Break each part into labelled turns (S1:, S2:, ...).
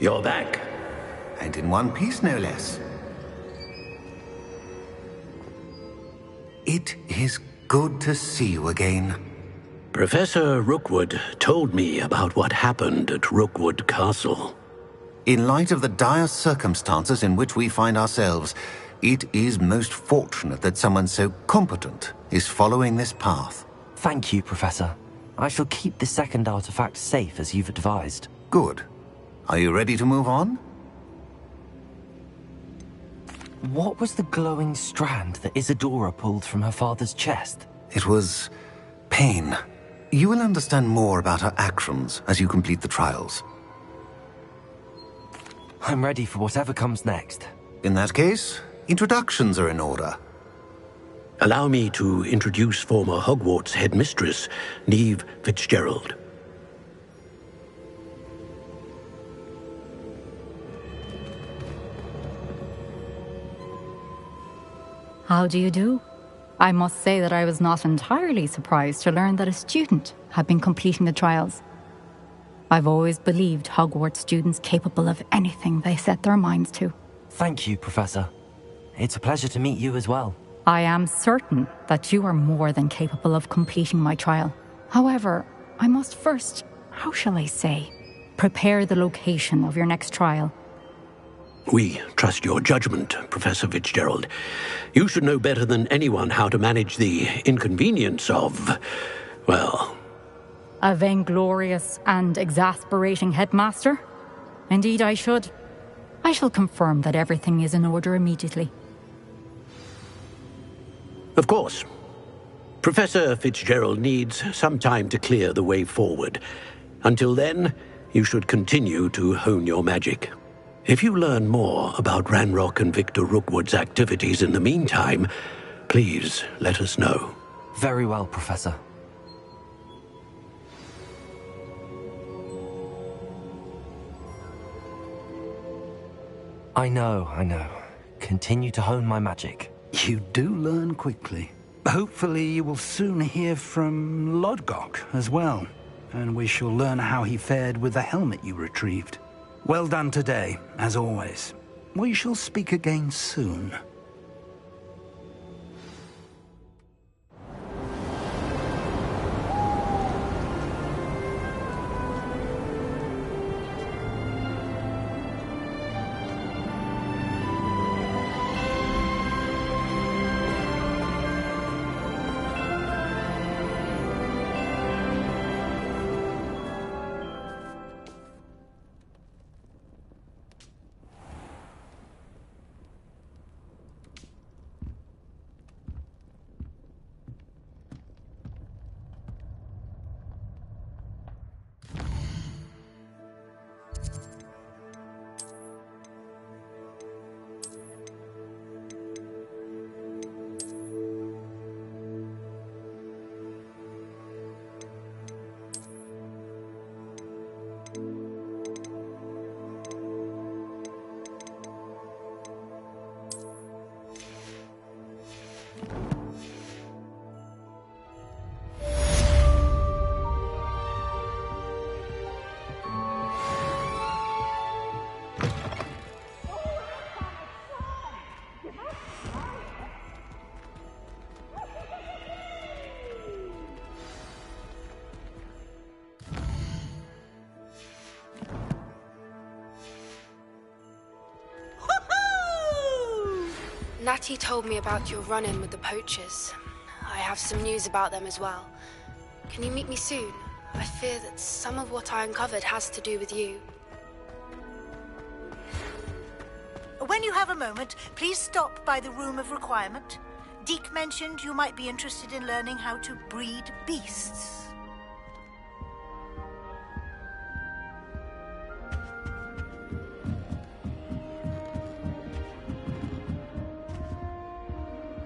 S1: You're back.
S2: And in one piece, no less. It is good to see you again.
S1: Professor Rookwood told me about what happened at Rookwood Castle.
S2: In light of the dire circumstances in which we find ourselves, it is most fortunate that someone so competent is following this path.
S3: Thank you, Professor. I shall keep the second artifact safe as you've advised.
S2: Good. Are you ready to move on?
S3: What was the glowing strand that Isadora pulled from her father's chest?
S2: It was pain. You will understand more about her actions as you complete the trials.
S3: I'm ready for whatever comes next.
S2: In that case, introductions are in order.
S1: Allow me to introduce former Hogwarts headmistress, Neve Fitzgerald.
S4: How do you do? I must say that I was not entirely surprised to learn that a student had been completing the trials. I've always believed Hogwarts students capable of anything they set their minds to.
S3: Thank you, Professor. It's a pleasure to meet you as well.
S4: I am certain that you are more than capable of completing my trial. However, I must first, how shall I say, prepare the location of your next trial.
S1: We trust your judgment, Professor Fitzgerald. You should know better than anyone how to manage the inconvenience of, well...
S4: A vainglorious and exasperating headmaster? Indeed I should. I shall confirm that everything is in order immediately.
S1: Of course. Professor Fitzgerald needs some time to clear the way forward. Until then, you should continue to hone your magic. If you learn more about Ranrock and Victor Rookwood's activities in the meantime, please let us know.
S3: Very well, Professor. I know. Continue to hone my magic.
S5: You do learn quickly. Hopefully you will soon hear from Lodgok as well, and we shall learn how he fared with the helmet you retrieved. Well done today, as always. We shall speak again soon.
S6: Natty told me about your run-in with the poachers. I have some news about them as well. Can you meet me soon? I fear that some of what I uncovered has to do with you.
S7: When you have a moment, please stop by the Room of Requirement. Deke mentioned you might be interested in learning how to breed beasts.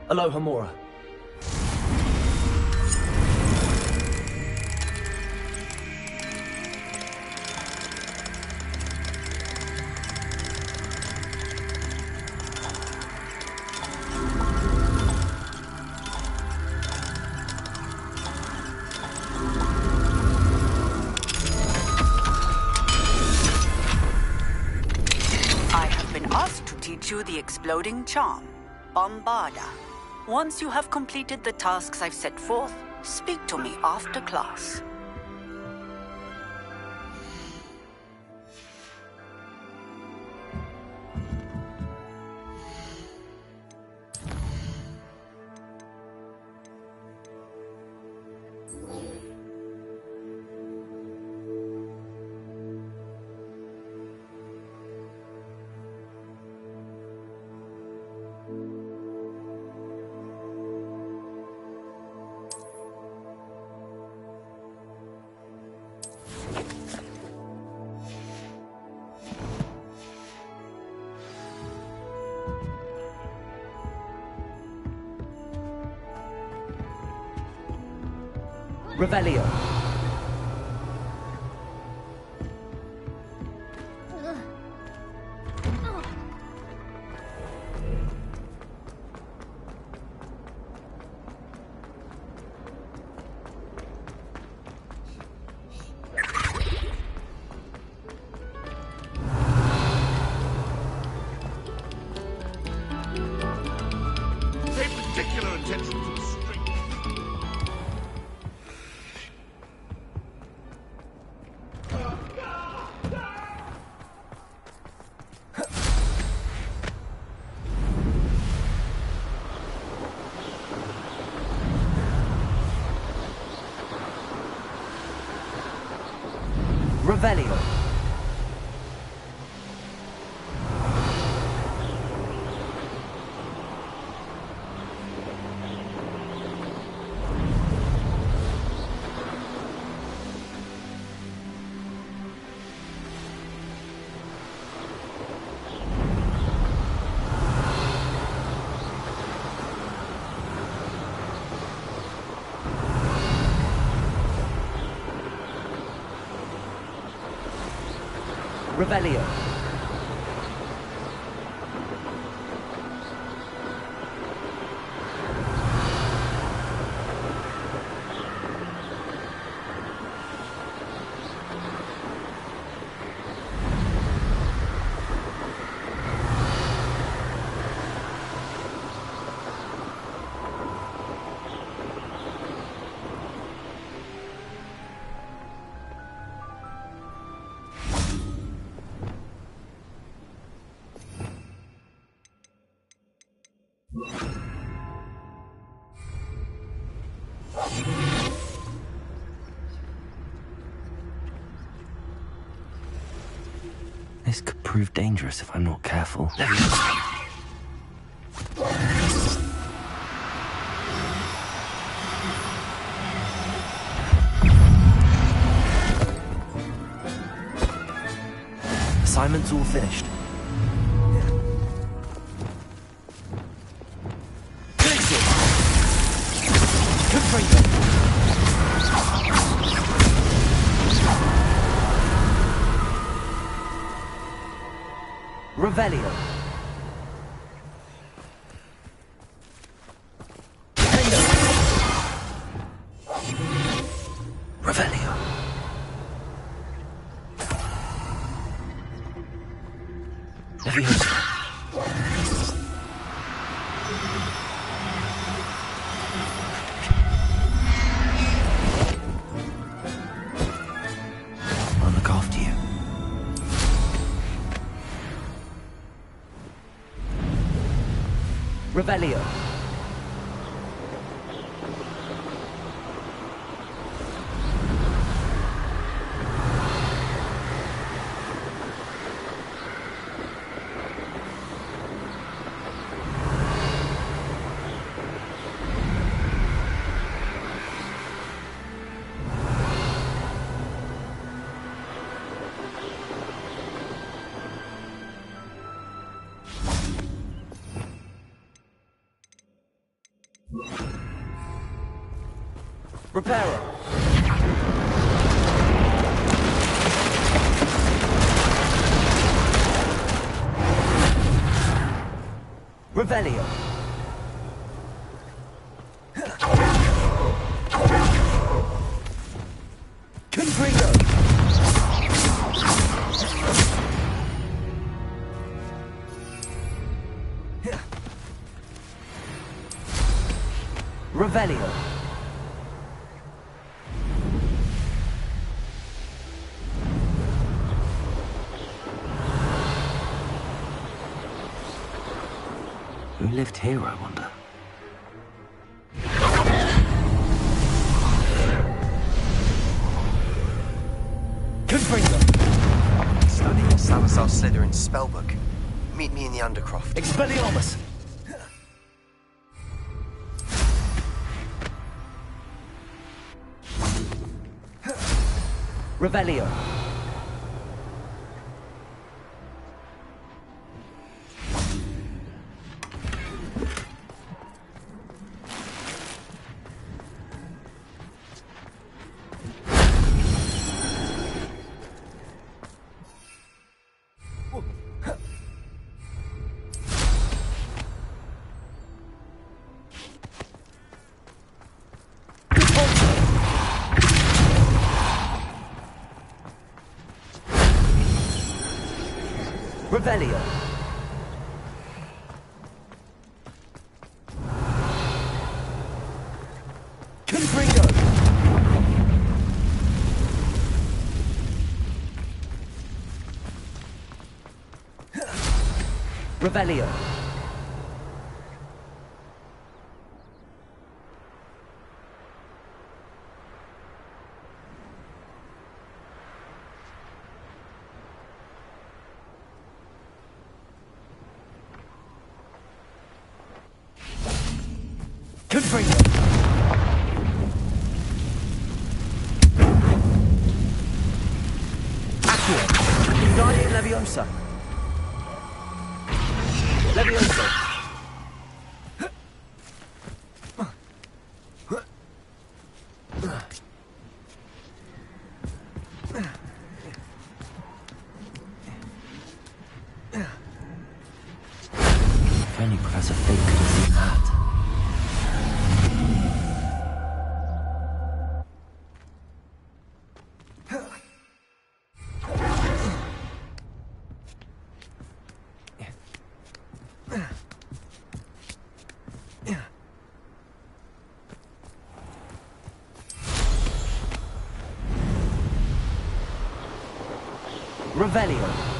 S3: Aloha, Mora.
S8: brings you the exploding charm, Bombarda. Once you have completed the tasks I've set forth, speak to me after class.
S3: Revelio.
S9: Pay particular attention to the string.
S3: Revelio. Revelio. This could prove dangerous if I'm not careful. Assignment's all finished. Revelio. Revelio. Leviosa. I'll look after you. Revelio. Reparo. Revelio. Confringo. Revelio. Who lived here, I wonder?
S10: Gryffindor! Studying Salazar Slytherin's spellbook. Meet me in the Undercroft.
S3: Expelliarmus! Revelio. Revelio. Confringo. Revelio. Confringo. Accio. Guardian Leviosa. Leviosa. If only Professor Fig could have seen that. Revelio.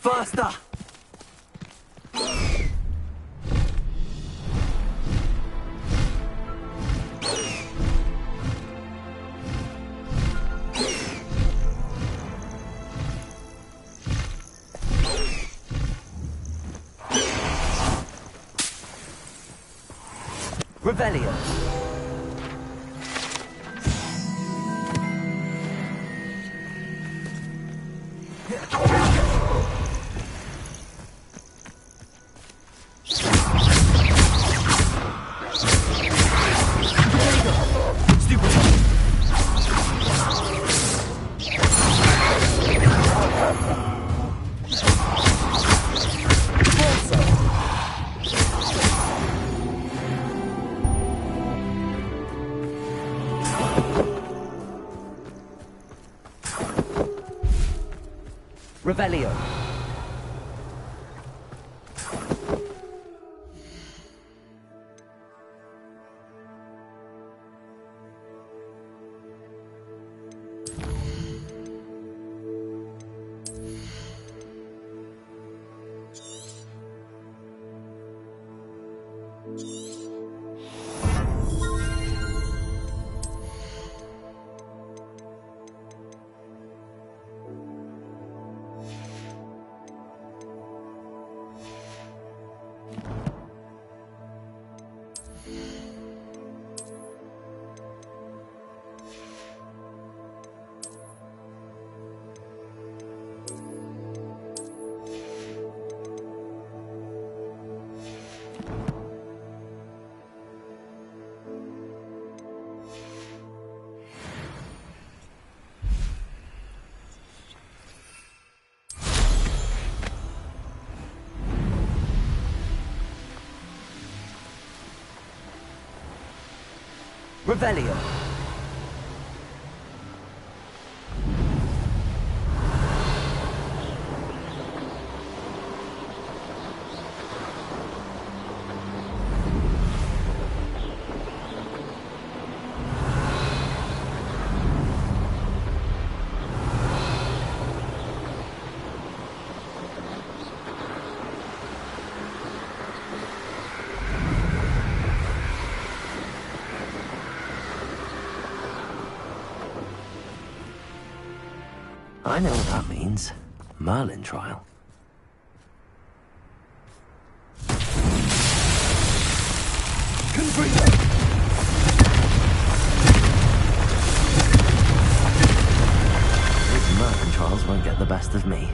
S3: Faster! Revelio. Revelio. Revelio. I know what that means. Merlin trial. These Merlin trials won't get the best of me.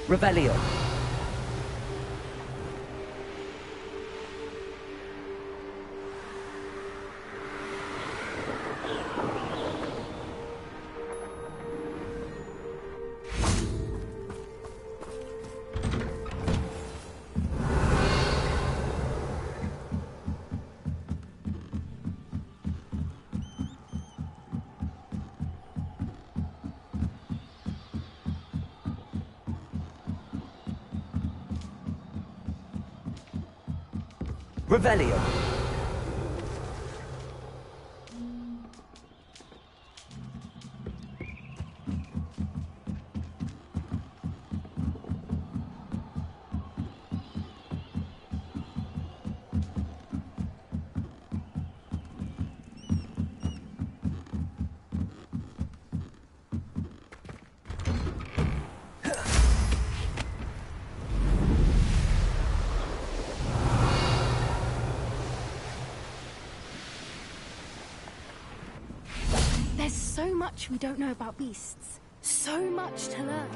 S3: Revelio. Revelio.
S6: There's so much we don't know about beasts. So much to learn.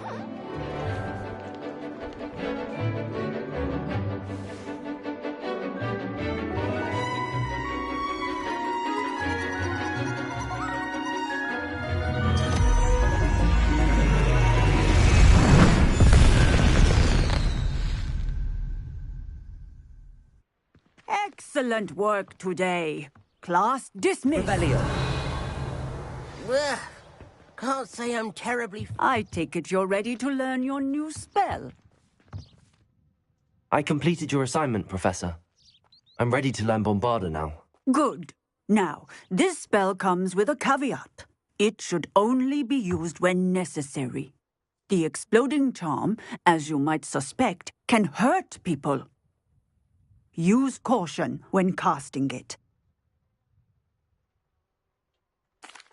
S8: Excellent work today. Class dismissed.
S3: Revelio.
S11: Ugh. Can't say I'm terribly...
S8: I take it you're ready to learn your new spell.
S3: I completed your assignment, Professor. I'm ready to learn Bombarda now.
S8: Good. Now, this spell comes with a caveat. It should only be used when necessary. The exploding charm, as you might suspect, can hurt people. Use caution when casting it.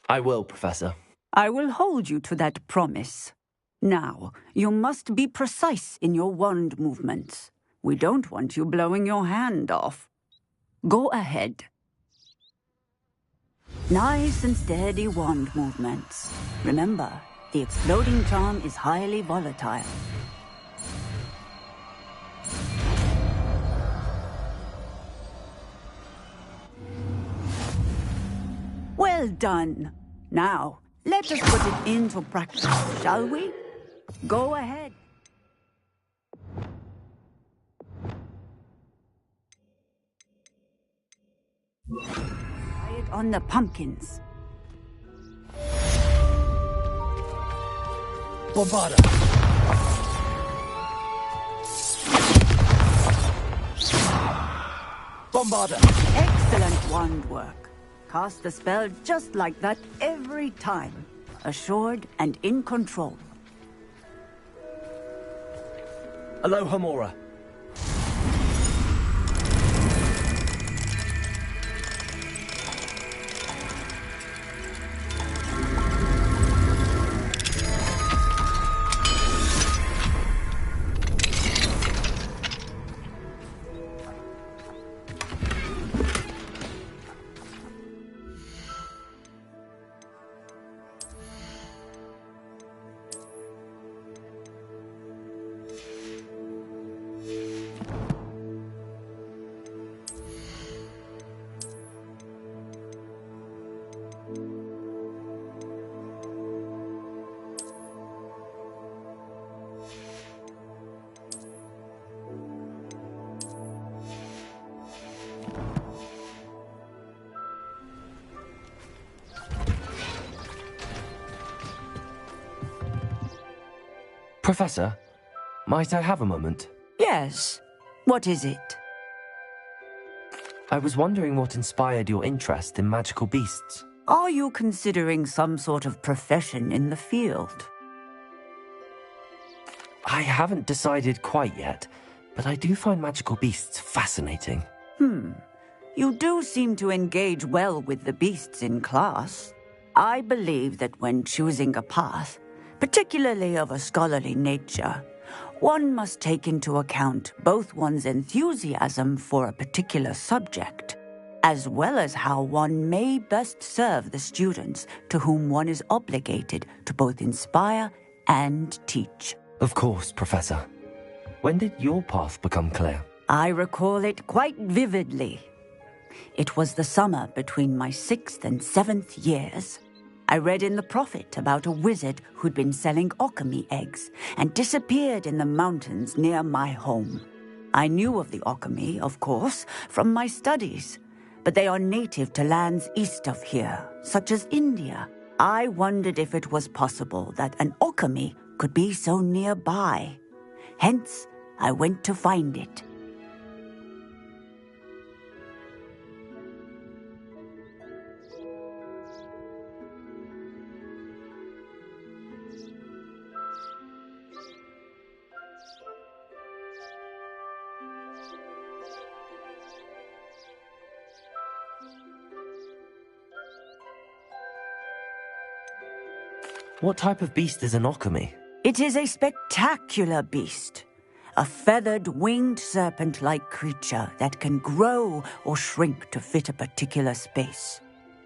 S3: I will, Professor.
S8: I will hold you to that promise. Now, you must be precise in your wand movements. We don't want you blowing your hand off. Go ahead. Nice and steady wand movements. Remember, the exploding charm is highly volatile. Well done. Now, let us put it into practice, shall we? Go ahead. Try it on the pumpkins.
S3: Bombarda! Bombarda!
S8: Excellent wand work. Cast the spell just like that every time. Assured and in control.
S3: Aloha Mora. Professor, might I have a moment?
S8: Yes. What is it?
S3: I was wondering what inspired your interest in magical beasts.
S8: Are you considering some sort of profession in the field?
S3: I haven't decided quite yet, but I do find magical beasts fascinating.
S8: You do seem to engage well with the beasts in class. I believe that when choosing a path, particularly of a scholarly nature, one must take into account both one's enthusiasm for a particular subject, as well as how one may best serve the students to whom one is obligated to both inspire and teach.
S3: Of course, Professor. When did your path become clear?
S8: I recall it quite vividly. It was the summer between my 6th and 7th years. I read in the Prophet about a wizard who'd been selling alchemy eggs and disappeared in the mountains near my home. I knew of the alchemy, of course, from my studies, but they are native to lands east of here, such as India. I wondered if it was possible that an alchemy could be so nearby. Hence, I went to find it.
S3: What type of beast is an alchemy?
S8: It is a spectacular beast. A feathered, winged serpent-like creature that can grow or shrink to fit a particular space.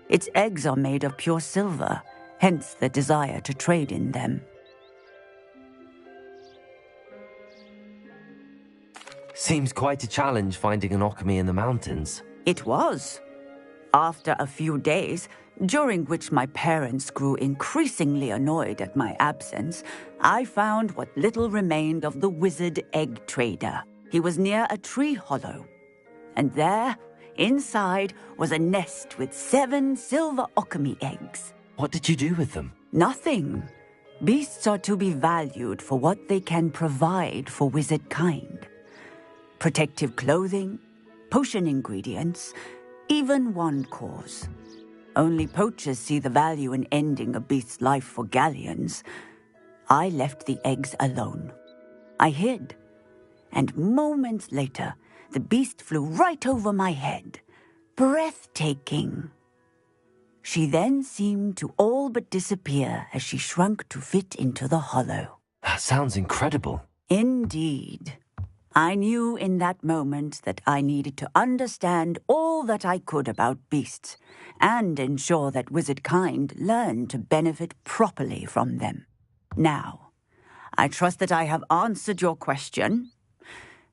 S8: Its eggs are made of pure silver, hence the desire to trade in them.
S3: Seems quite a challenge finding an alchemy in the mountains.
S8: It was. After a few days, during which my parents grew increasingly annoyed at my absence, I found what little remained of the wizard egg trader. He was near a tree hollow, and there, inside, was a nest with 7 silver alchemy eggs.
S3: What did you do with them?
S8: Nothing. Beasts are to be valued for what they can provide for wizard kind. Protective clothing, potion ingredients, even wand cores. Only poachers see the value in ending a beast's life for galleons. I left the eggs alone. I hid, and moments later, the beast flew right over my head. Breathtaking. She then seemed to all but disappear as she shrunk to fit into the hollow.
S3: That sounds incredible.
S8: Indeed. I knew in that moment that I needed to understand all that I could about beasts and ensure that wizard kind learned to benefit properly from them. Now, I trust that I have answered your question.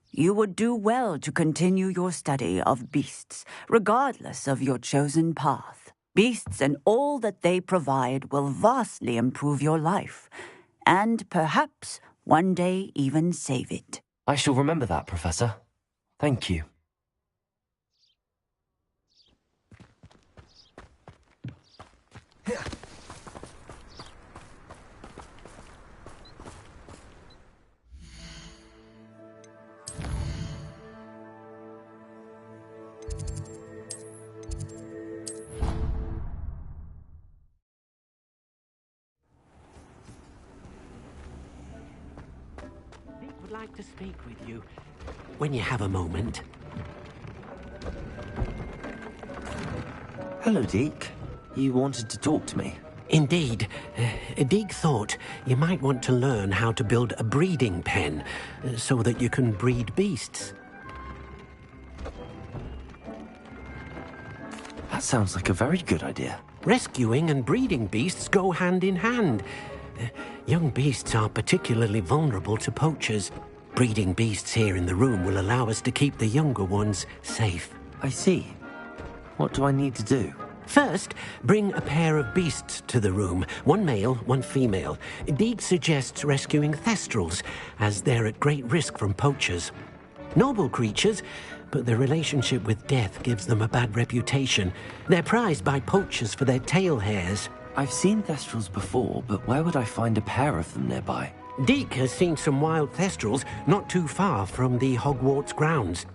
S8: You would do well to continue your study of beasts, regardless of your chosen path. Beasts and all that they provide will vastly improve your life, and perhaps one day even save it.
S3: I shall remember that, Professor. Thank you.
S1: Would like to speak with you when you have a moment.
S3: Hello, Deke. You wanted to talk to me?
S1: Indeed. Deek thought you might want to learn how to build a breeding pen so that you can breed beasts.
S3: That sounds like a very good idea.
S1: Rescuing and breeding beasts go hand in hand. Young beasts are particularly vulnerable to poachers. Breeding beasts here in the room will allow us to keep the younger ones safe.
S3: I see. What do I need to do?
S1: First, bring a pair of beasts to the room. One male, one female. Deek suggests rescuing thestrals, as they're at great risk from poachers. Noble creatures, but their relationship with death gives them a bad reputation. They're prized by poachers for their tail hairs.
S3: I've seen thestrals before, but where would I find a pair of them nearby?
S1: Deek has seen some wild thestrals not too far from the Hogwarts grounds.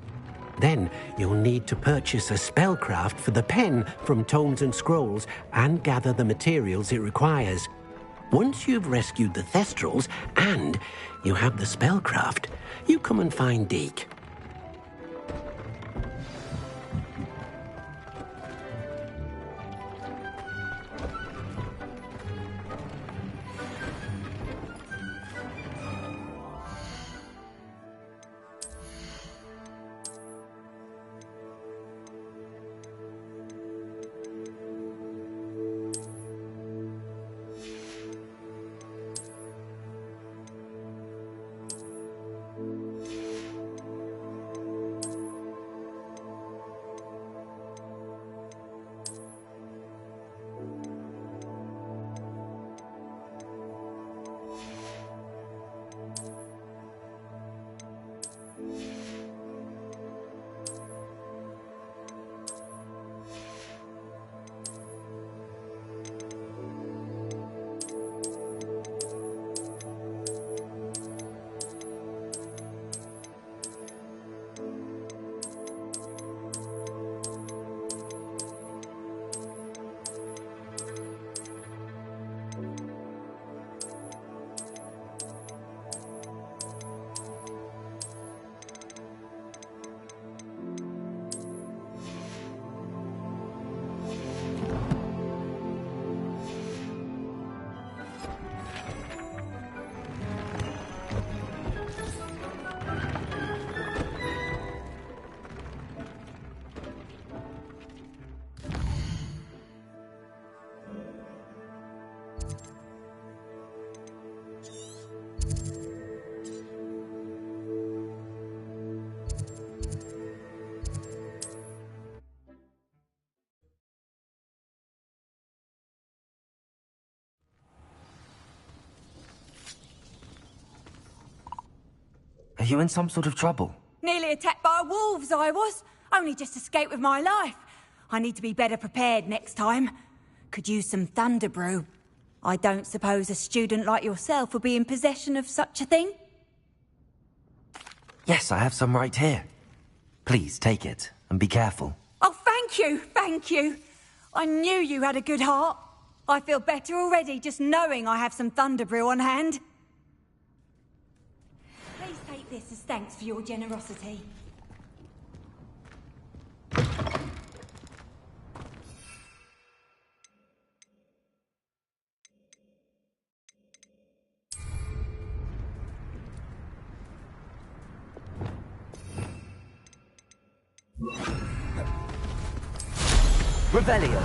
S1: Then you'll need to purchase a spellcraft for the pen from Tomes and Scrolls and gather the materials it requires. Once you've rescued the thestrals and you have the spellcraft, you come and find Deek.
S3: Are you in some sort of trouble?
S12: Nearly attacked by wolves, I was. Only just escaped with my life. I need to be better prepared next time. Could use some thunder brew. I don't suppose a student like yourself would be in possession of such a thing?
S3: Yes, I have some right here. Please, take it, and be careful.
S12: Oh, thank you, thank you. I knew you had a good heart. I feel better already just knowing I have some thunder brew on hand. Please take this as thanks for your generosity.
S3: Revelio.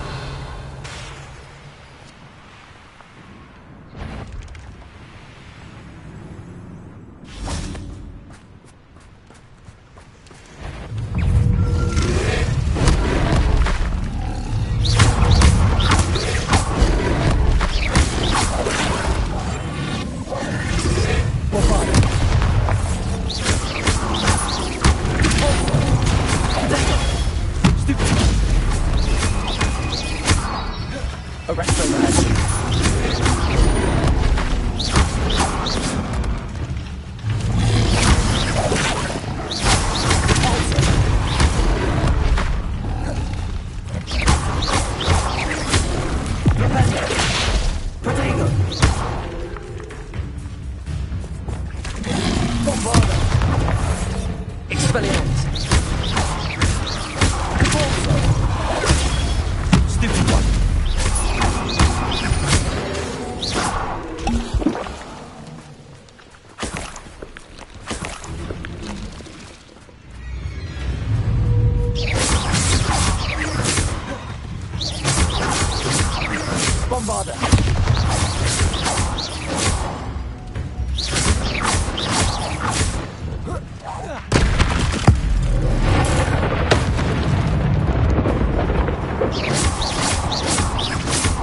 S3: Bombarder!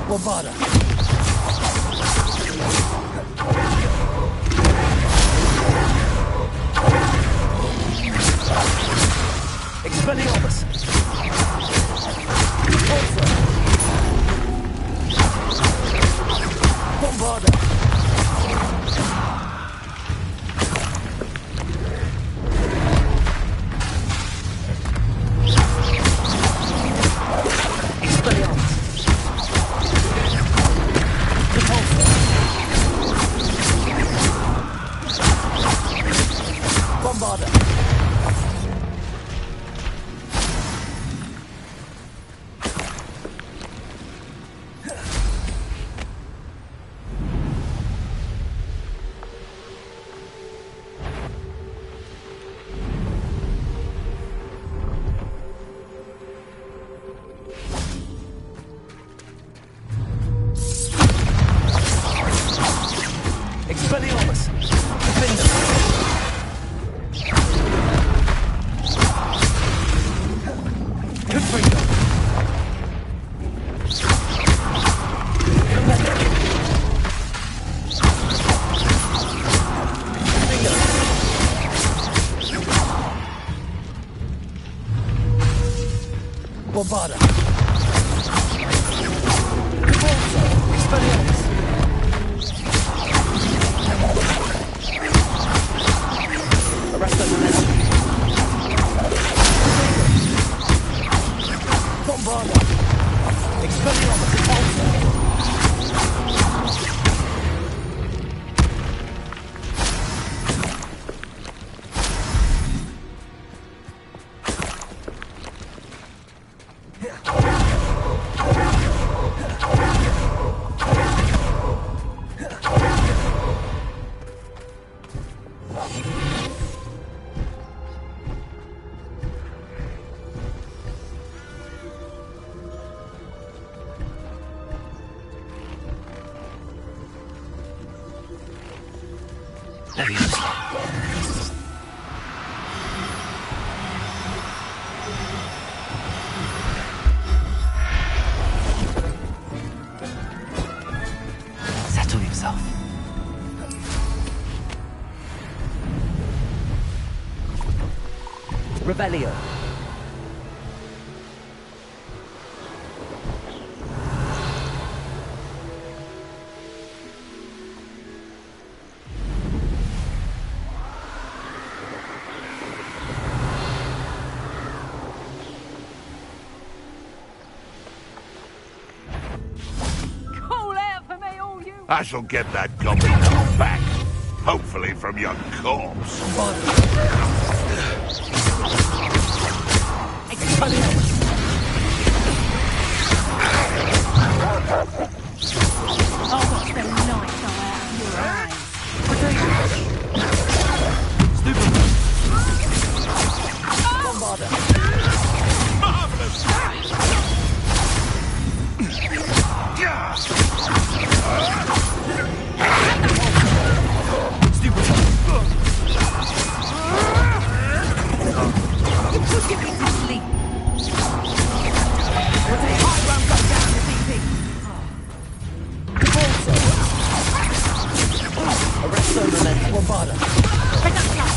S3: Bombarder! Expelliarmus! Bombarder! Expelliarmus! Bombarder! Expelliarmus! Defender! Gryffindor! Bombarder! Expelliarmus! Arrest them, Bombarder! Expelliarmus! Settle yourself. Revelio.
S9: I shall get that goblin back. Hopefully from your corpse.
S7: I'll watch the light go out of your eyes.
S3: Stupid. Bombarder.
S9: Marvelous!
S3: Stupid.
S12: You could get me to sleep. We'll take high ground, go down the DP.
S3: Arrest them and then Bombarder.
S12: Take that shot.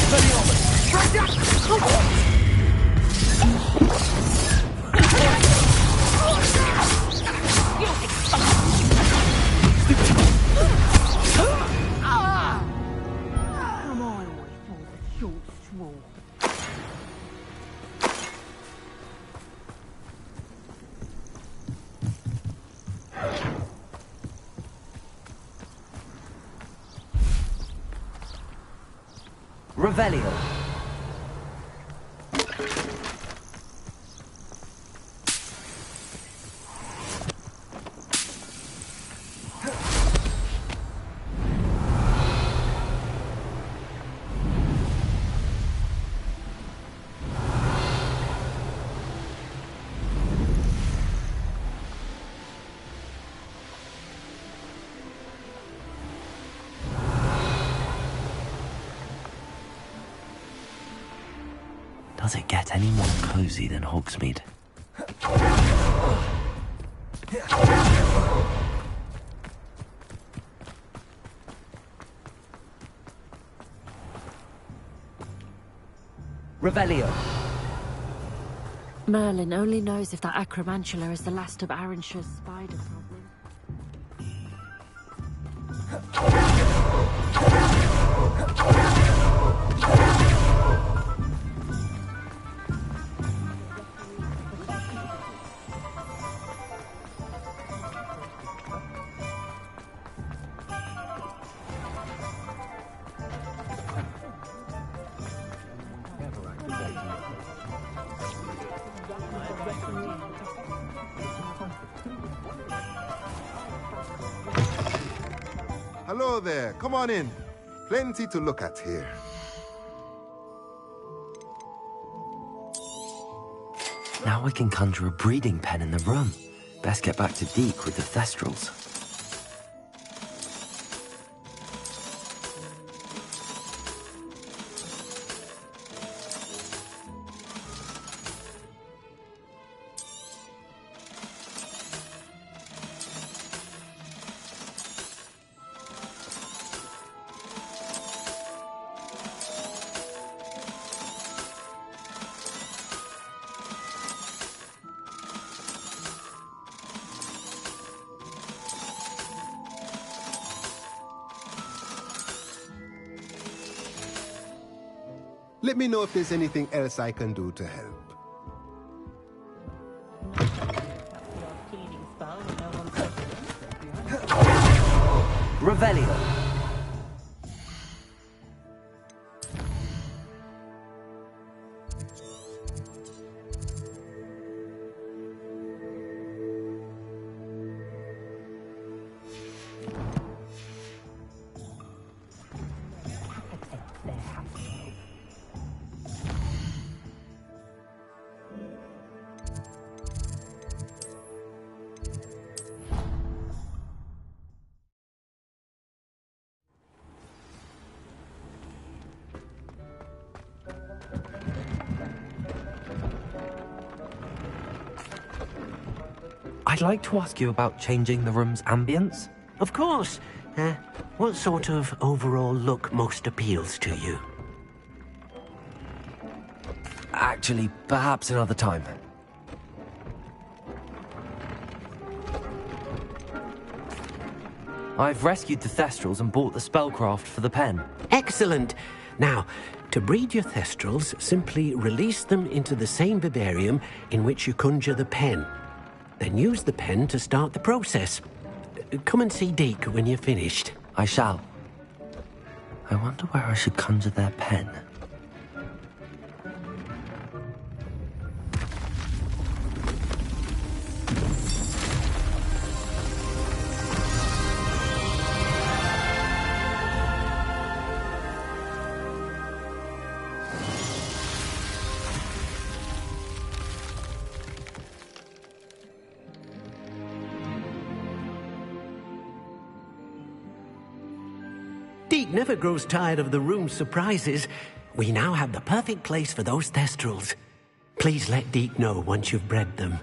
S3: Expelliarmus!
S12: Right down.
S3: Revelio. Does it get any more cozy than Hogsmeade? Revelio.
S13: Merlin only knows if that acromantula is the last of Arrenshire's spider problems.
S14: Hello there, come on in. Plenty to look at here.
S3: Now I can conjure a breeding pen in the room. Best get back to Deke with the Thestrals.
S14: Let me know if there's anything else I can do to help.
S3: Revelio. I'd like to ask you about changing the room's ambience.
S1: Of course. What sort of overall look most appeals to you?
S3: Actually, perhaps another time. I've rescued the Thestrals and bought the spellcraft for the pen.
S1: Excellent. Now, to breed your Thestrals, simply release them into the same vivarium in which you conjure the pen. Then use the pen to start the process. Come and see Deke when you're finished.
S3: I shall. I wonder where I should conjure their pen.
S1: Deke never grows tired of the room's surprises. We now have the perfect place for those Thestrals. Please let Deke know once you've bred them.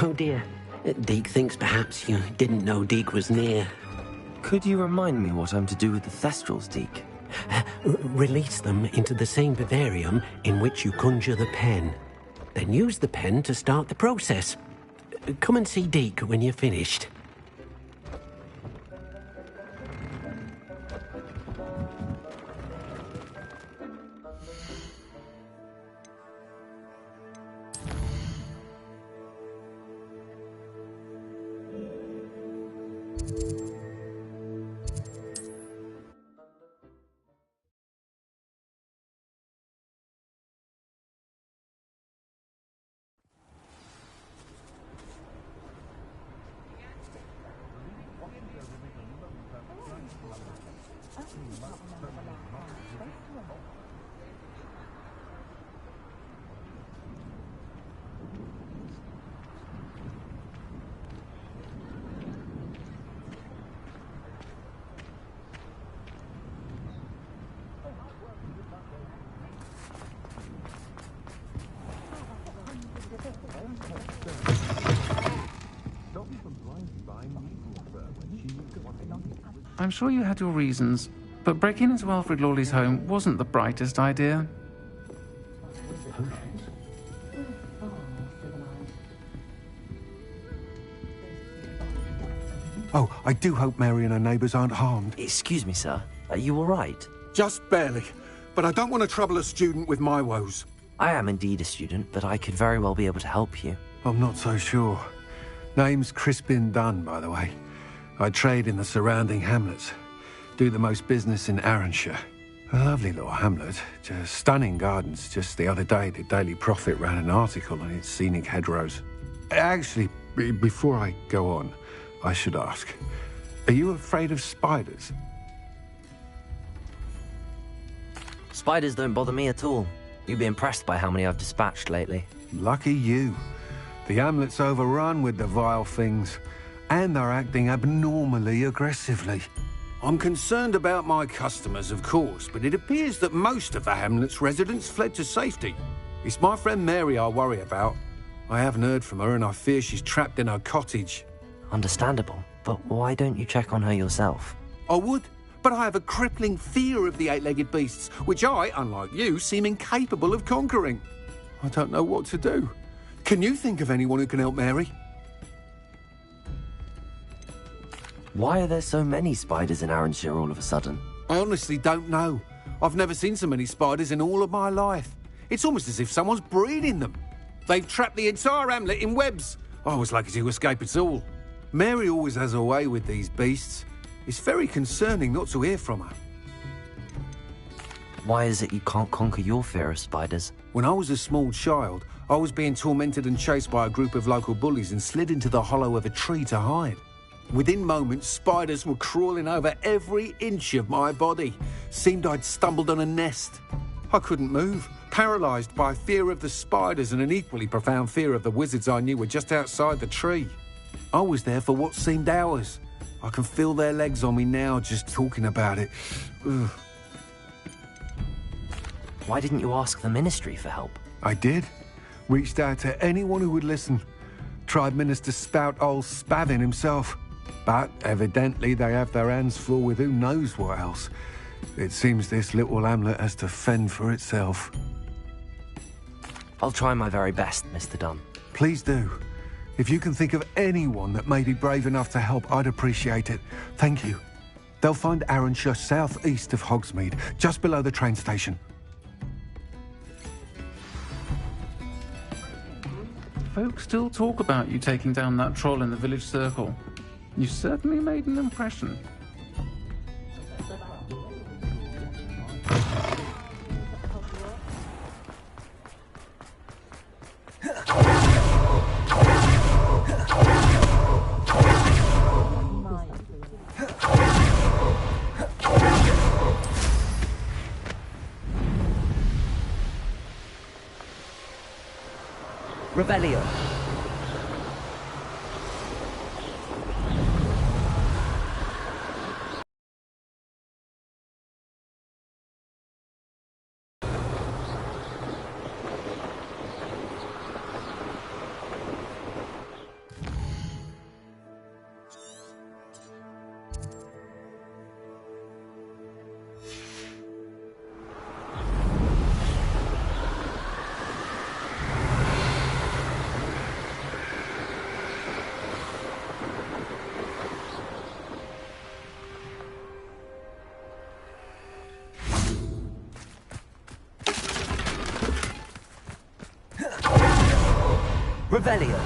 S1: Oh dear. Deke thinks perhaps you didn't know Deke was near.
S3: Could you remind me what I'm to do with the Thestrals, Deke?
S1: Release them into the same vivarium in which you conjure the pen. Then use the pen to start the process. Come and see Deke when you're finished.
S15: I'm sure you had your reasons, but breaking into Alfred Lawley's home wasn't the brightest idea.
S16: Oh, I do hope Mary and her neighbours aren't harmed.
S3: Excuse me, sir. Are you all right?
S16: Just barely. But I don't want to trouble a student with my woes.
S3: I am indeed a student, but I could very well be able to help you.
S16: I'm not so sure. Name's Crispin Dunn, by the way. I trade in the surrounding hamlets. Do the most business in Arranshire. A lovely little hamlet. Just stunning gardens. Just the other day, the Daily Prophet ran an article on its scenic hedgerows. Actually, before I go on, I should ask, are you afraid of spiders?
S3: Spiders don't bother me at all. You'd be impressed by how many I've dispatched lately.
S16: Lucky you. The hamlet's overrun with the vile things, and they're acting abnormally aggressively. I'm concerned about my customers, of course, but it appears that most of the hamlet's residents fled to safety. It's my friend Mary I worry about. I haven't heard from her, and I fear she's trapped in her cottage.
S3: Understandable, but why don't you check on her yourself?
S16: I would, but I have a crippling fear of the eight-legged beasts, which I, unlike you, seem incapable of conquering. I don't know what to do. Can you think of anyone who can help Mary?
S3: Why are there so many spiders in Arranshire all of a sudden?
S16: I honestly don't know. I've never seen so many spiders in all of my life. It's almost as if someone's breeding them. They've trapped the entire hamlet in webs. I was lucky to escape it all. Mary always has a way with these beasts. It's very concerning not to hear from her.
S3: Why is it you can't conquer your fear of spiders?
S16: When I was a small child, I was being tormented and chased by a group of local bullies and slid into the hollow of a tree to hide. Within moments, spiders were crawling over every inch of my body. Seemed I'd stumbled on a nest. I couldn't move, paralysed by fear of the spiders and an equally profound fear of the wizards I knew were just outside the tree. I was there for what seemed hours. I can feel their legs on me now just talking about it. Ugh.
S3: Why didn't you ask the ministry for help?
S16: I did. Reached out to anyone who would listen. Tried Minister Spout old Spavin himself. But evidently they have their hands full with who knows what else. It seems this little hamlet has to fend for itself.
S3: I'll try my very best, Mr. Dunn.
S16: Please do. If you can think of anyone that may be brave enough to help, I'd appreciate it. Thank you. They'll find Arrowshire southeast of Hogsmeade, just below the train station.
S15: Folks still talk about you taking down that troll in the village circle. You certainly made an impression.
S3: Revelio. Revelio.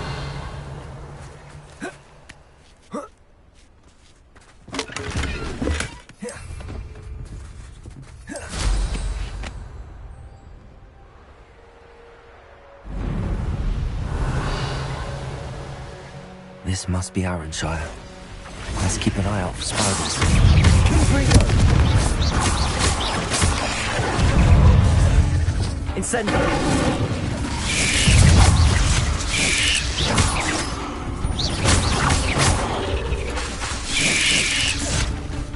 S3: This must be Arrowshire. Let's keep an eye out for spiders. Incendio!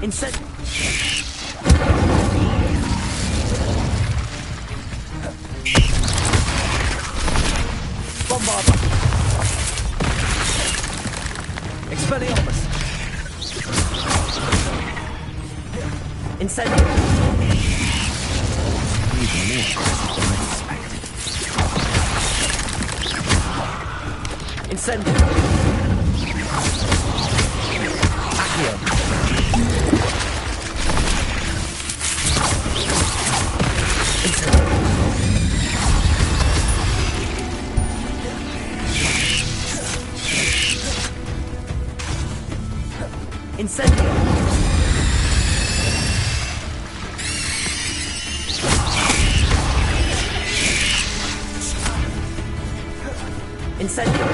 S3: Incendio! Bombarda! Expelliarmus! Incendio! Even more aggressive than I suspected. Incendio! Accio! Incendio! Incendio!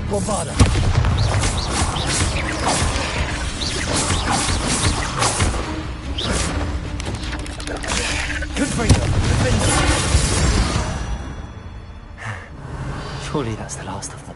S3: Bombarda! Surely that's the last of them.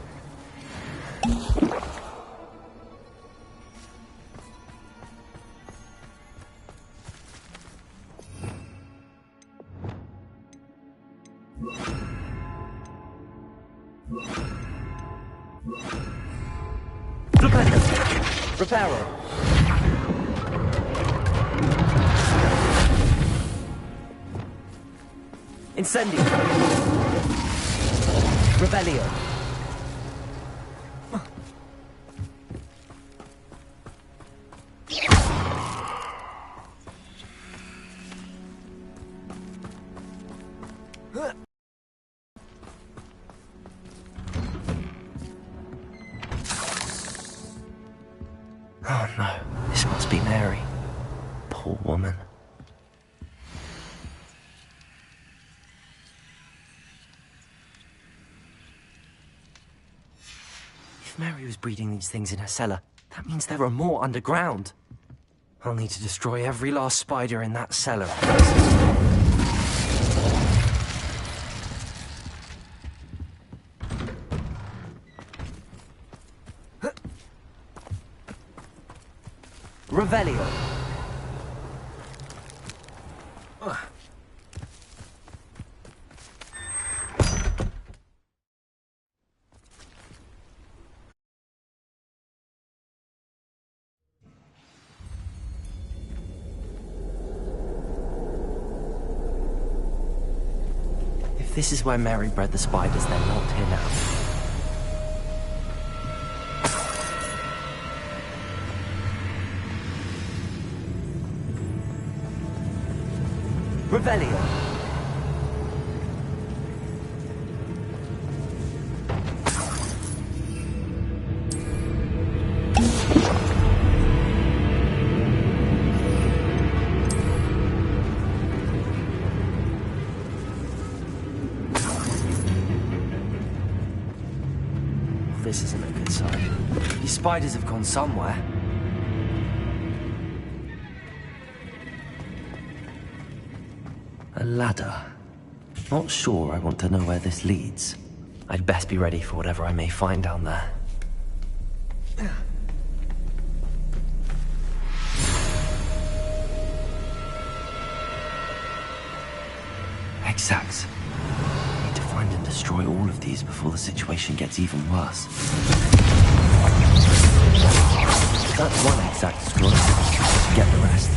S3: Reparo. Incendio. Revelio. Oh no, this must be Mary. Poor woman. If Mary was breeding these things in her cellar, that means there are more underground. I'll need to destroy every last spider in that cellar. Revelio. If this is where Mary bred the spiders, they're not here now. Revelio. This isn't a good sign. These spiders have gone somewhere. A ladder. Not sure I want to know where this leads. I'd best be ready for whatever I may find down there. Exacts. I need to find and destroy all of these before the situation gets even worse. That's one exact destroyed. Get the rest.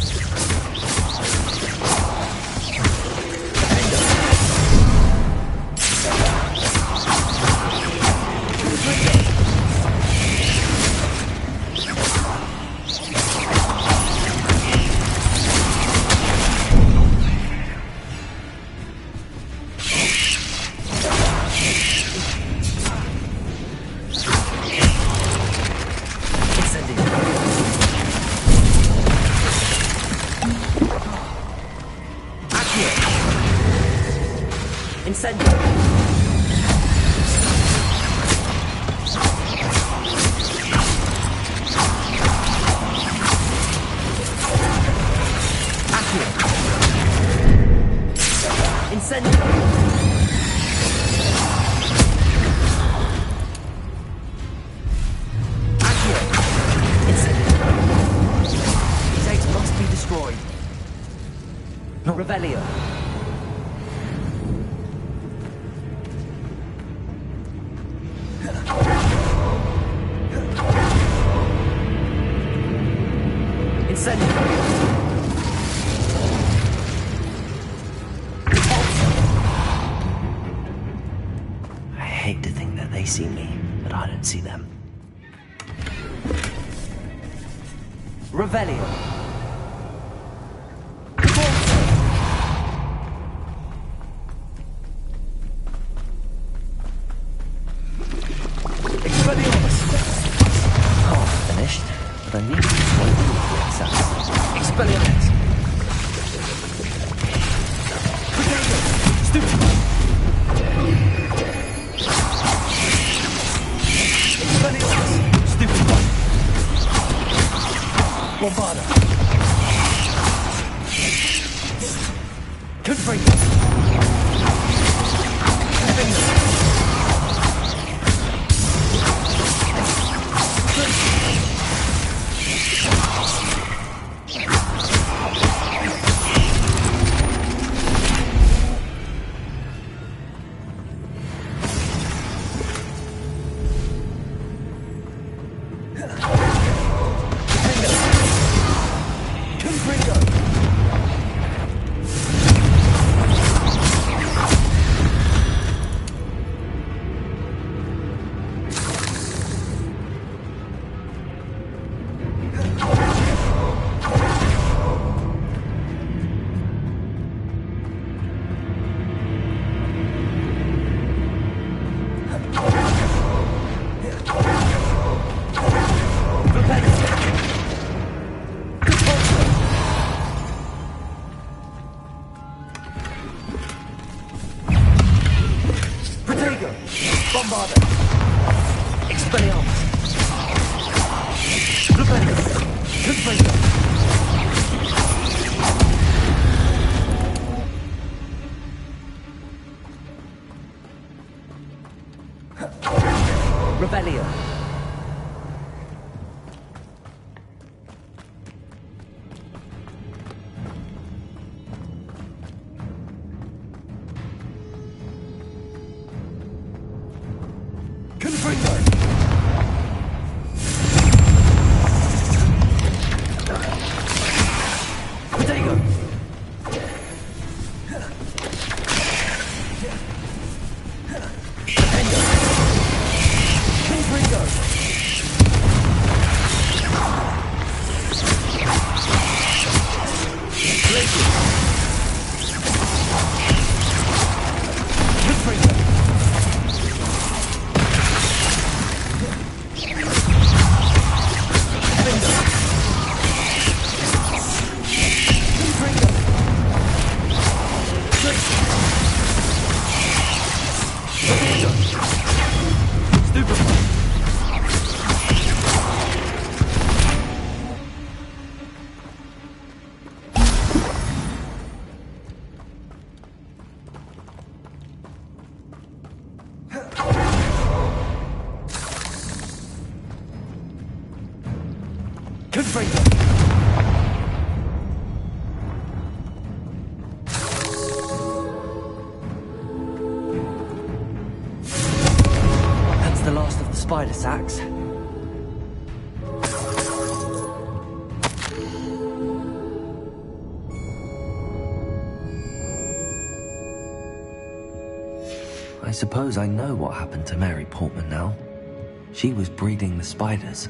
S3: I hate to think that they see me, but I don't see them. Revelio. I need to destroy all of the excess. Expelliarmus! Potato! Expelliarmus! Stupid one! Bombarda! Confringo! That's the last of the spider sacks. I suppose I know what happened to Mary Portman now. She was breeding the spiders.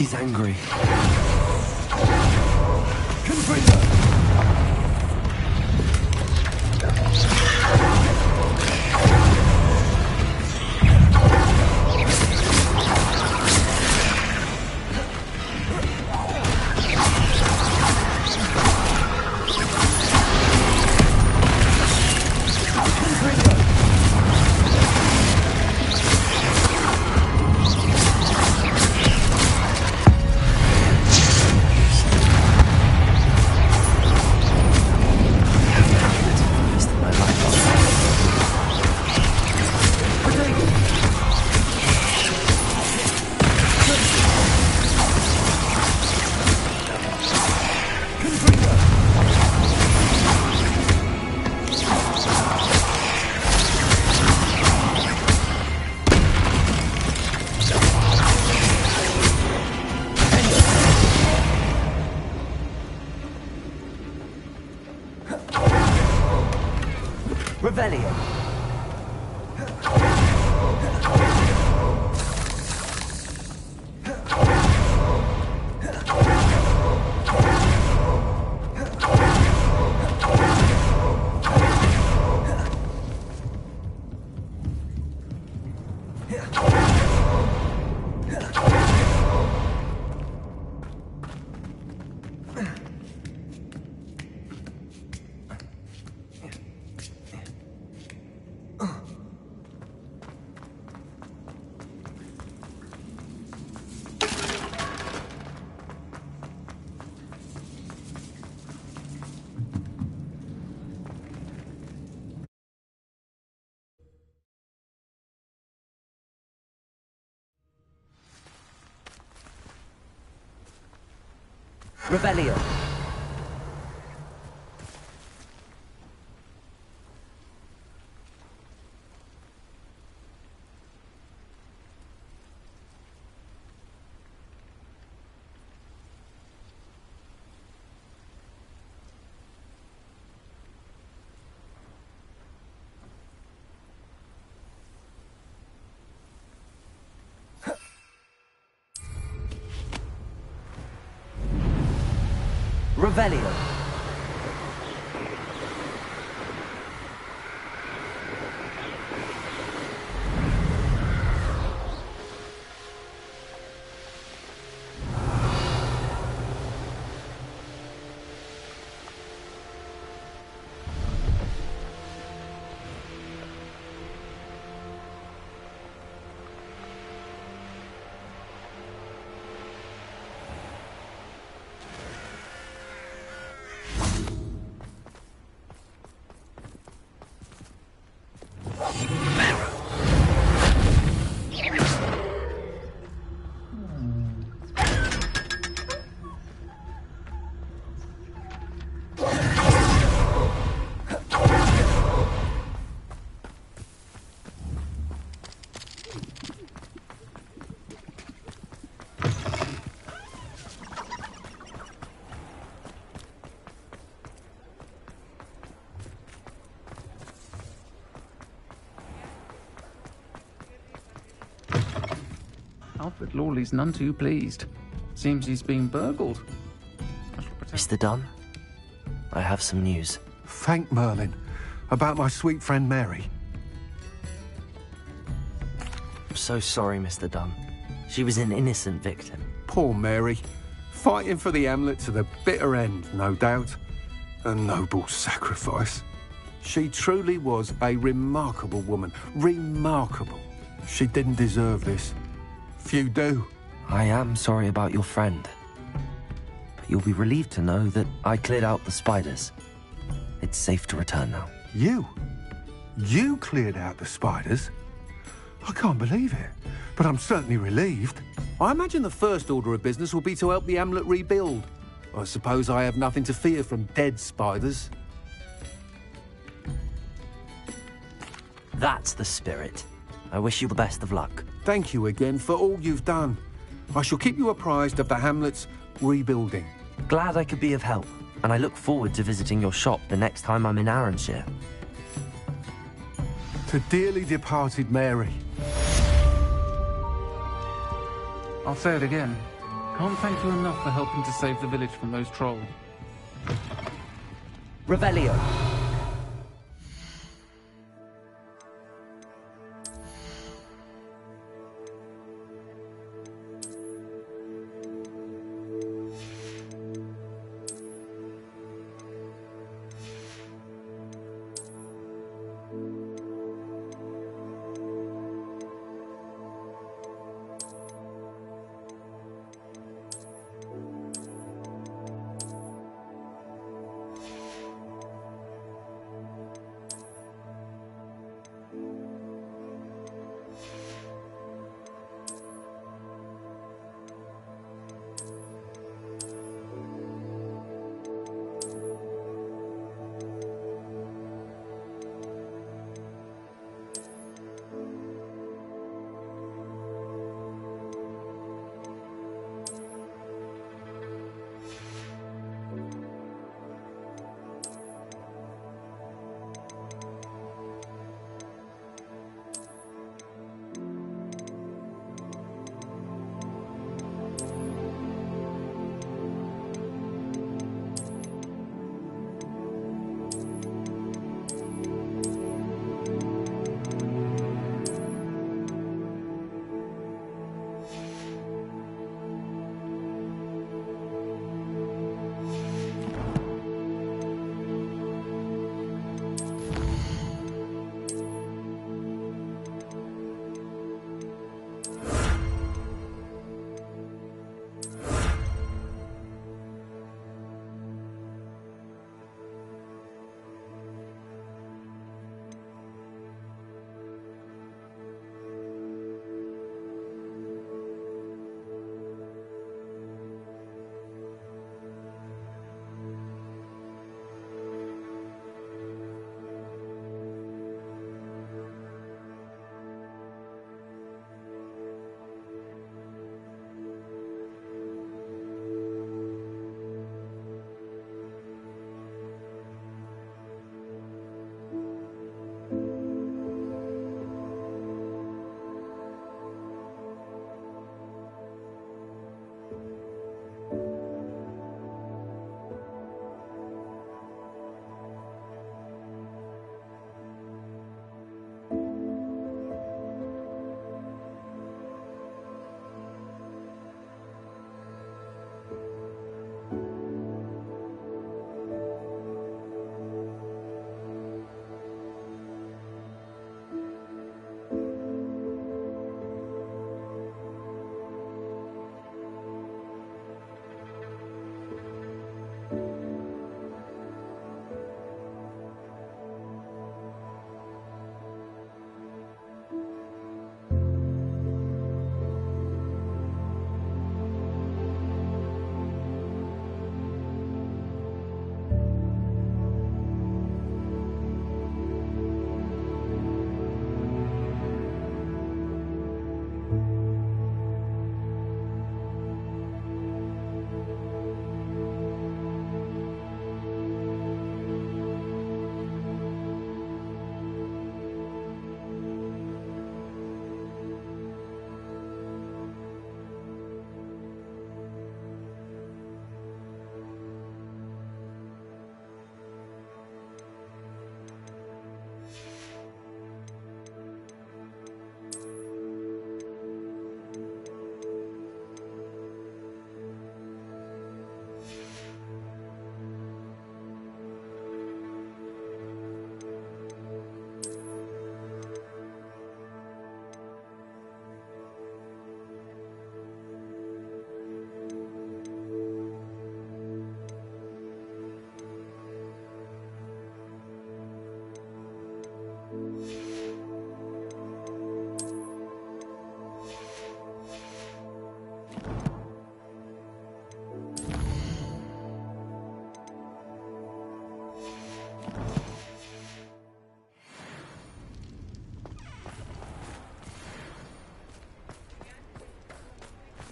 S3: She's angry. Revelio. Revelio. Revelio.
S15: Alfred Lawley's none too pleased. Seems he's been burgled.
S3: Mr. Dunn, I have some news.
S16: Thank Merlin. About my sweet friend Mary.
S3: I'm so sorry, Mr. Dunn. She was an innocent victim.
S16: Poor Mary. Fighting for the Hamlet to the bitter end, no doubt. A noble sacrifice. She truly was a remarkable woman. Remarkable. She didn't deserve this. Few do.
S3: I am sorry about your friend. But you'll be relieved to know that I cleared out the spiders. It's safe to return now.
S16: You? You cleared out the spiders? I can't believe it, but I'm certainly relieved. I imagine the first order of business will be to help the Hamlet rebuild. I suppose I have nothing to fear from dead spiders.
S3: That's the spirit. I wish you the best of luck.
S16: Thank you again for all you've done. I shall keep you apprised of the Hamlet's rebuilding.
S3: Glad I could be of help, and I look forward to visiting your shop the next time I'm in Arranshire.
S16: To dearly departed Mary.
S15: I'll say it again. Can't thank you enough for helping to save the village from those trolls.
S3: Revelio.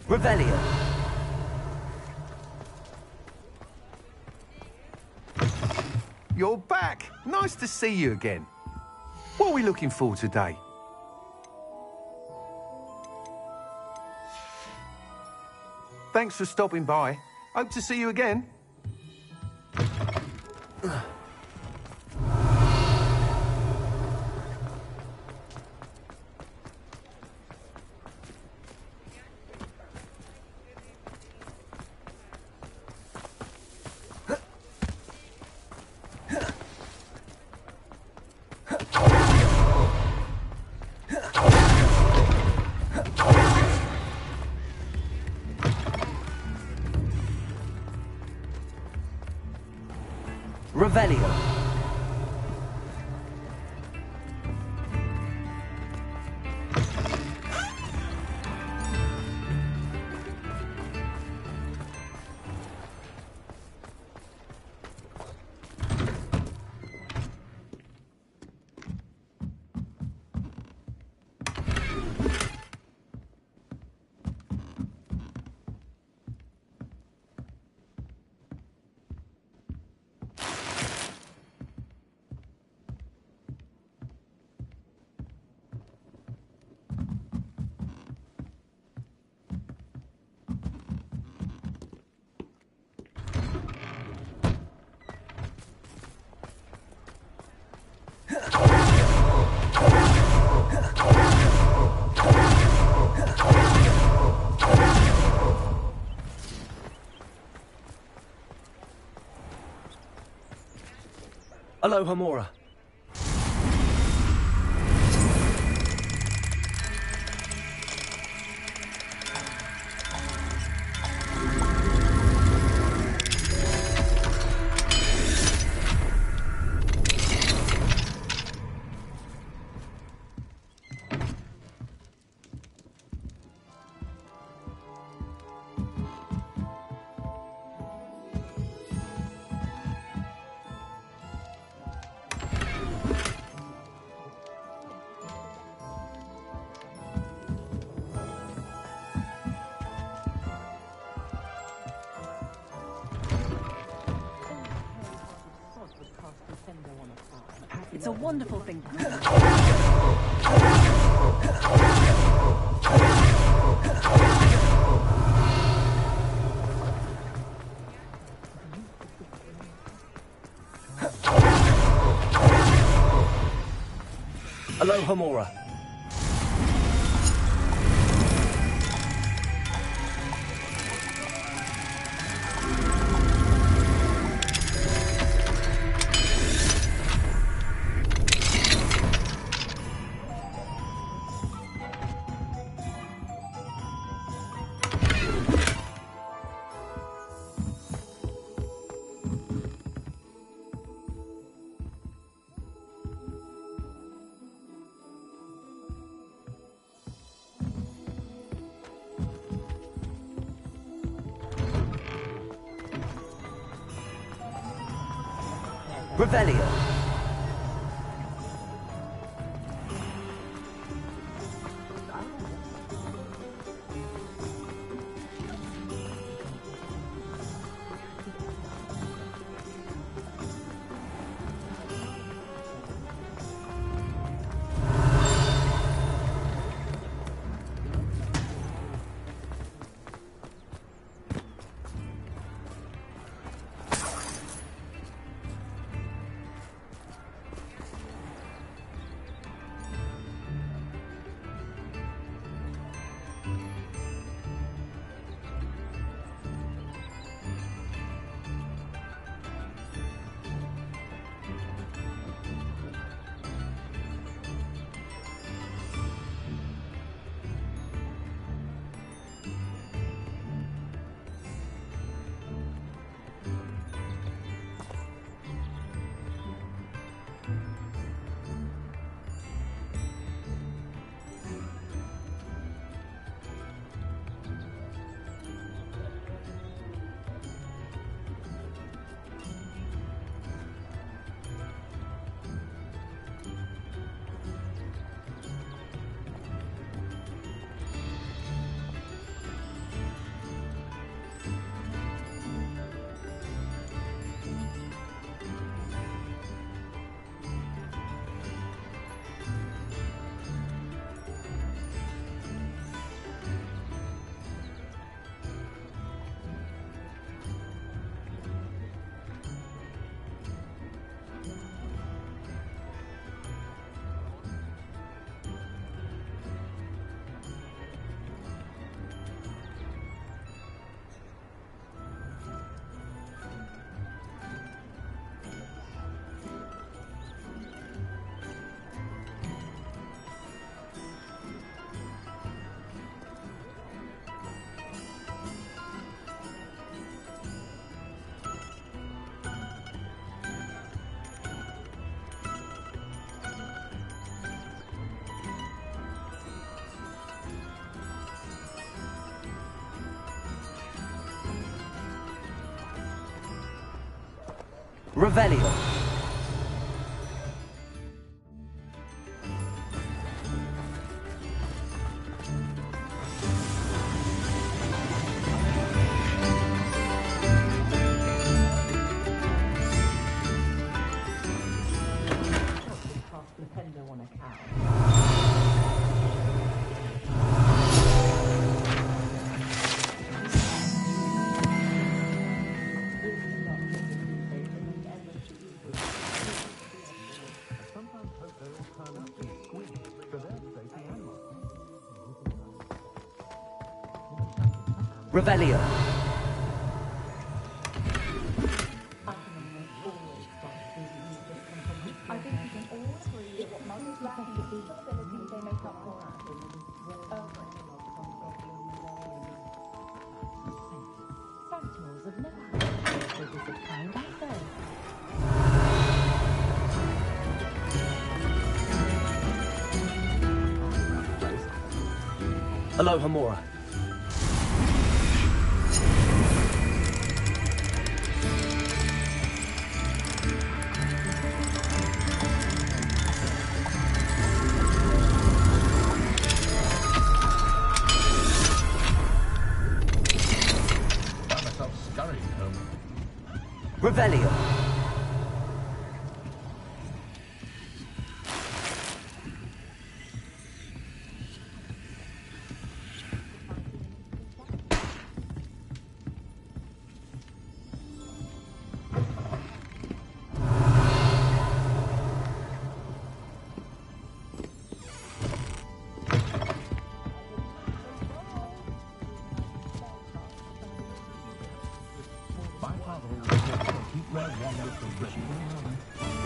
S3: Revelio.
S16: You're back. Nice to see you again. What are we looking for today? Thanks for stopping by. Hope to see you again.
S3: Revelio. Aloha Mora.
S8: It's a wonderful thing.
S3: Aloha Mora. Revelio. Revelio. Revelio. Aloha Mora. Revelio.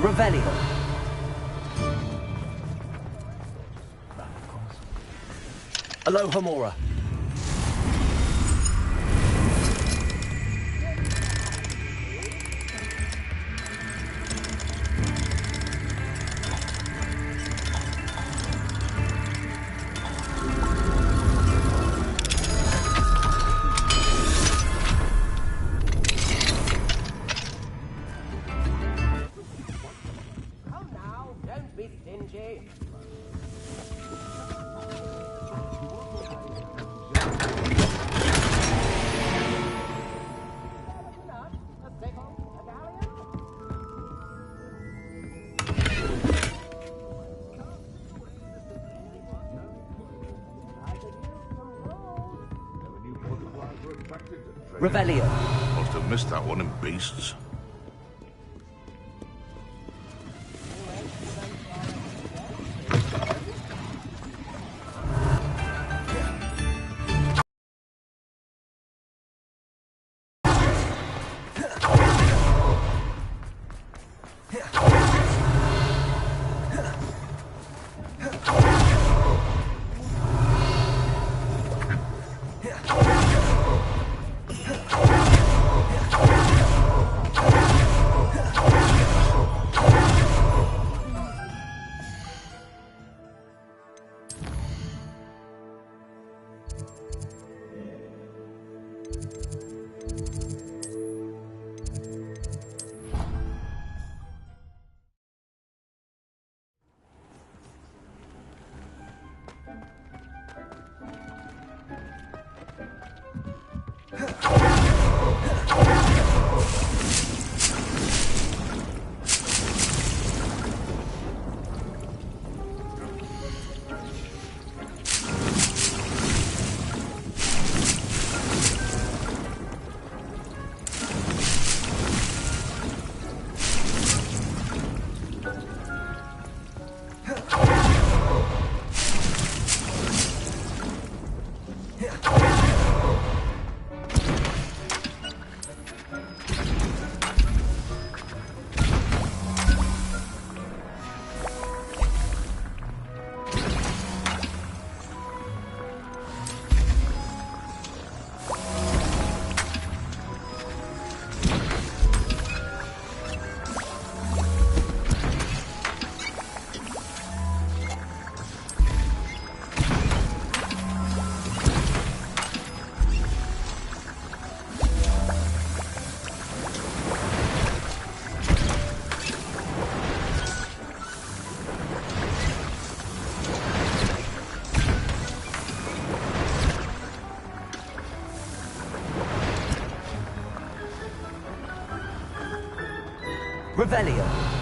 S3: Revelio. Aloha Mora. Revelio.
S9: Must have missed that one in beasts.
S3: Revelio.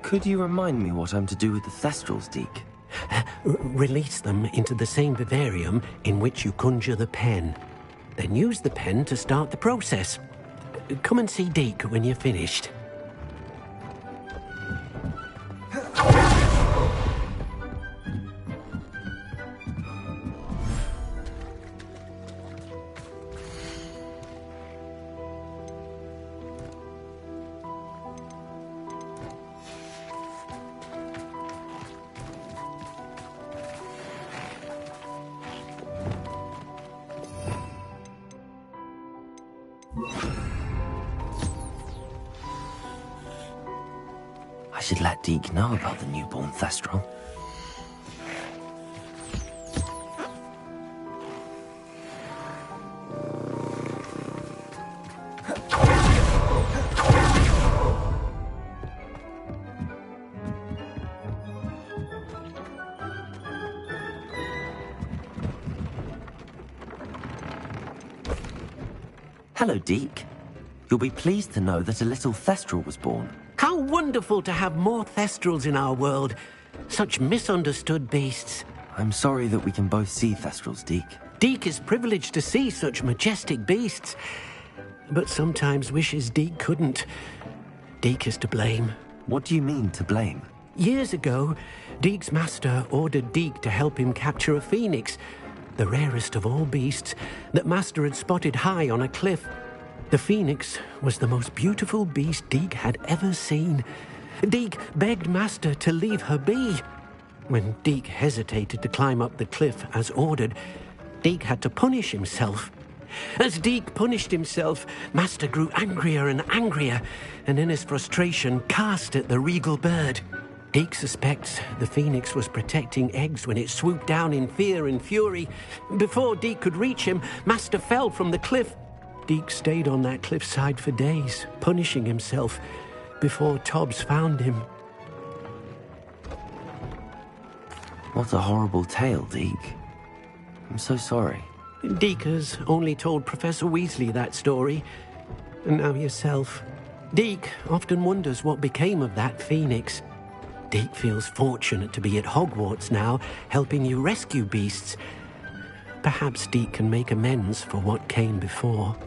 S3: Could you remind me what I'm to do with the Thestrals, Deke?
S1: Release them into the same vivarium in which you conjure the pen. Then use the pen to start the process. Come and see Deke when you're finished.
S3: I should let Deke know about the newborn Thestral. Hello, Deke. You'll be pleased to know that a little Thestral was born.
S1: How wonderful to have more Thestrals in our world. Such misunderstood beasts.
S3: I'm sorry that we can both see Thestrals, Deke.
S1: Deke is privileged to see such majestic beasts, but sometimes wishes Deke couldn't. Deke is to blame.
S3: What do you mean, to blame?
S1: Years ago, Deke's master ordered Deke to help him capture a phoenix, the rarest of all beasts that Master had spotted high on a cliff. The phoenix was the most beautiful beast Deke had ever seen. Deke begged Master to leave her be. When Deke hesitated to climb up the cliff as ordered, Deke had to punish himself. As Deke punished himself, Master grew angrier and angrier, and in his frustration cast at the regal bird. Deke suspects the phoenix was protecting eggs when it swooped down in fear and fury. Before Deke could reach him, Master fell from the cliff. Deke stayed on that cliffside for days, punishing himself, before Tobbs found him.
S3: What a horrible tale, Deke. I'm so sorry.
S1: Deke has only told Professor Weasley that story, and now yourself. Deke often wonders what became of that phoenix. Deke feels fortunate to be at Hogwarts now, helping you rescue beasts. Perhaps Deke can make amends for what came before.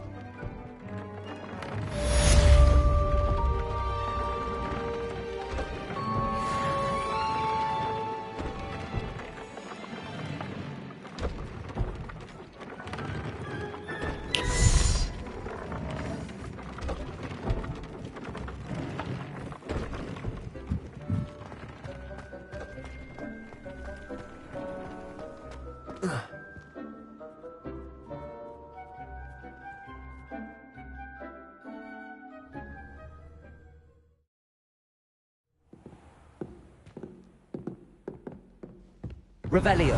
S3: Revelio.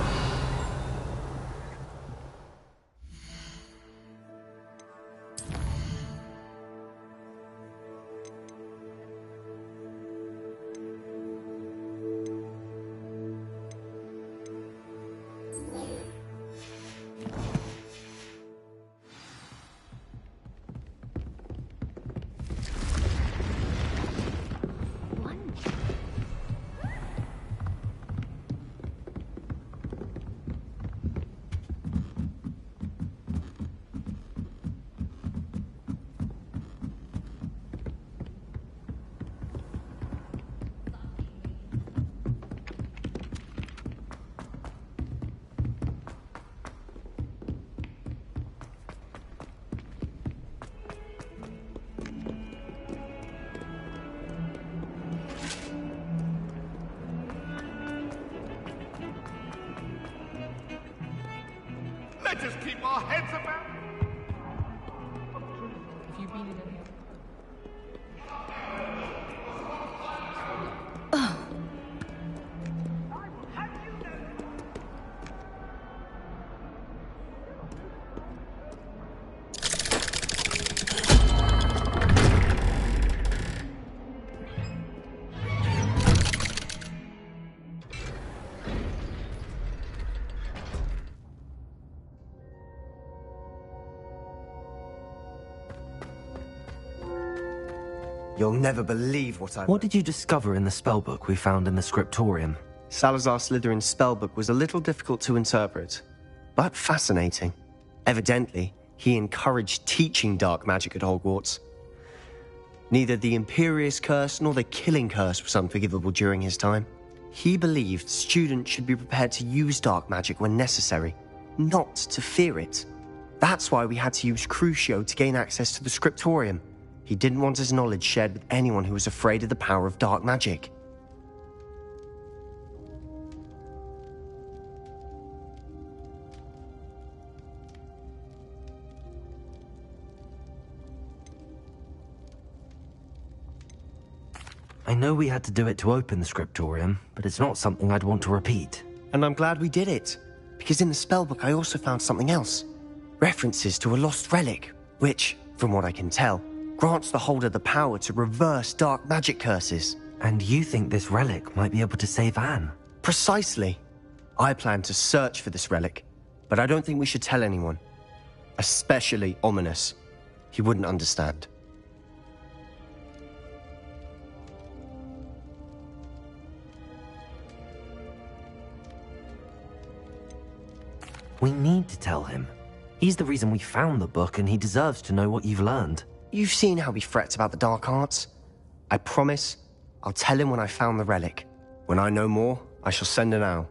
S9: Let us keep our heads about.
S15: Have you been in any...
S10: You'll never believe what I...
S3: What did you discover in the spellbook we found in the scriptorium?
S10: Salazar Slytherin's spellbook was a little difficult to interpret, but fascinating. Evidently, he encouraged teaching dark magic at Hogwarts. Neither the Imperious Curse nor the Killing Curse was unforgivable during his time. He believed students should be prepared to use dark magic when necessary, not to fear it. That's why we had to use Crucio to gain access to the scriptorium. He didn't want his knowledge shared with anyone who was afraid of the power of dark magic.
S3: I know we had to do it to open the scriptorium, but it's not something I'd want to repeat.
S10: And I'm glad we did it, because in the spellbook I also found something else. References to a lost relic, which, from what I can tell, grants the holder the power to reverse dark magic curses.
S3: And you think this relic might be able to save Anne?
S10: Precisely. I plan to search for this relic, but I don't think we should tell anyone. Especially Ominous. He wouldn't understand.
S3: We need to tell him. He's the reason we found the book, and he deserves to know what you've learned.
S10: You've seen how he frets about the dark arts. I promise I'll tell him when I found the relic. When I know more, I shall send an owl.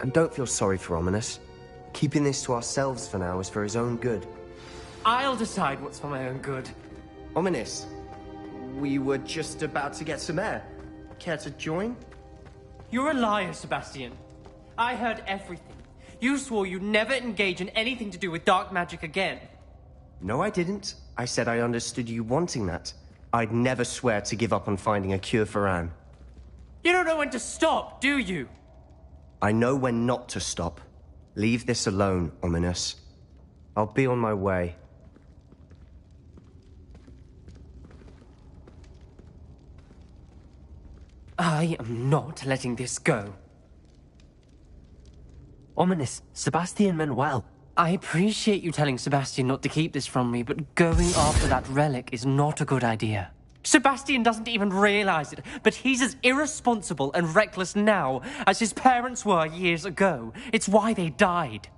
S10: And don't feel sorry for Ominous. Keeping this to ourselves for now is for his own good.
S17: I'll decide what's for my own good.
S10: Ominous, we were just about to get some air. Care to join?
S17: You're a liar, Sebastian. I heard everything. You swore you'd never engage in anything to do with dark magic again.
S10: No, I didn't. I said I understood you wanting that. I'd never swear to give up on finding a cure for Anne.
S17: You don't know when to stop, do you?
S10: I know when not to stop. Leave this alone, Ominous. I'll be on my way.
S17: I am not letting this go.
S3: Ominous, Sebastian meant well.
S17: I appreciate you telling Sebastian not to keep this from me, but going after that relic is not a good idea. Sebastian doesn't even realize it, but he's as irresponsible and reckless now as his parents were years ago. It's why they died.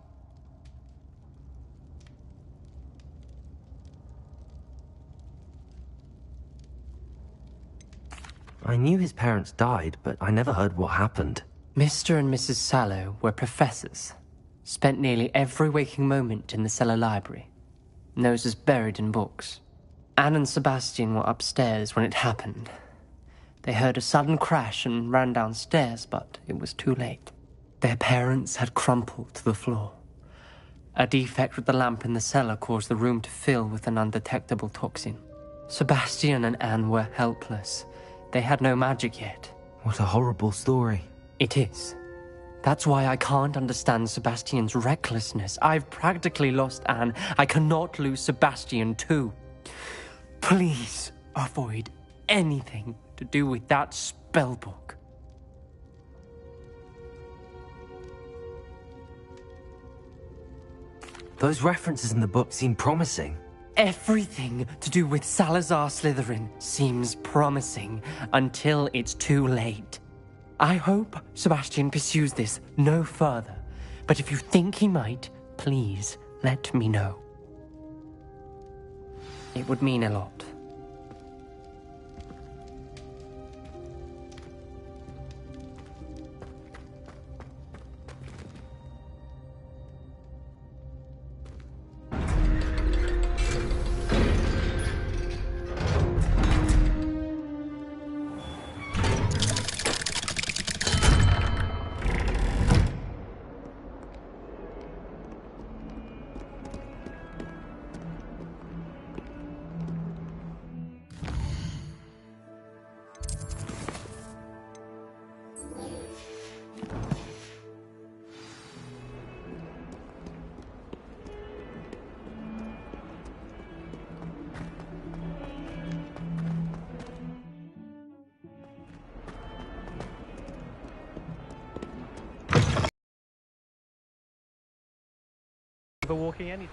S3: I knew his parents died, but I never heard what happened.
S17: Mr. and Mrs. Sallow were professors. Spent nearly every waking moment in the cellar library. Noses buried in books. Anne and Sebastian were upstairs when it happened. They heard a sudden crash and ran downstairs, but it was too late. Their parents had crumpled to the floor. A defect with the lamp in the cellar caused the room to fill with an undetectable toxin. Sebastian and Anne were helpless. They had no magic yet.
S3: What a horrible story.
S17: It is. That's why I can't understand Sebastian's recklessness. I've practically lost Anne. I cannot lose Sebastian too. Please avoid anything to do with that spellbook.
S3: Those references in the book seem promising.
S17: Everything to do with Salazar Slytherin seems promising until it's too late. I hope Sebastian pursues this no further, but if you think he might, please let me know. It would mean a lot. never walking anything.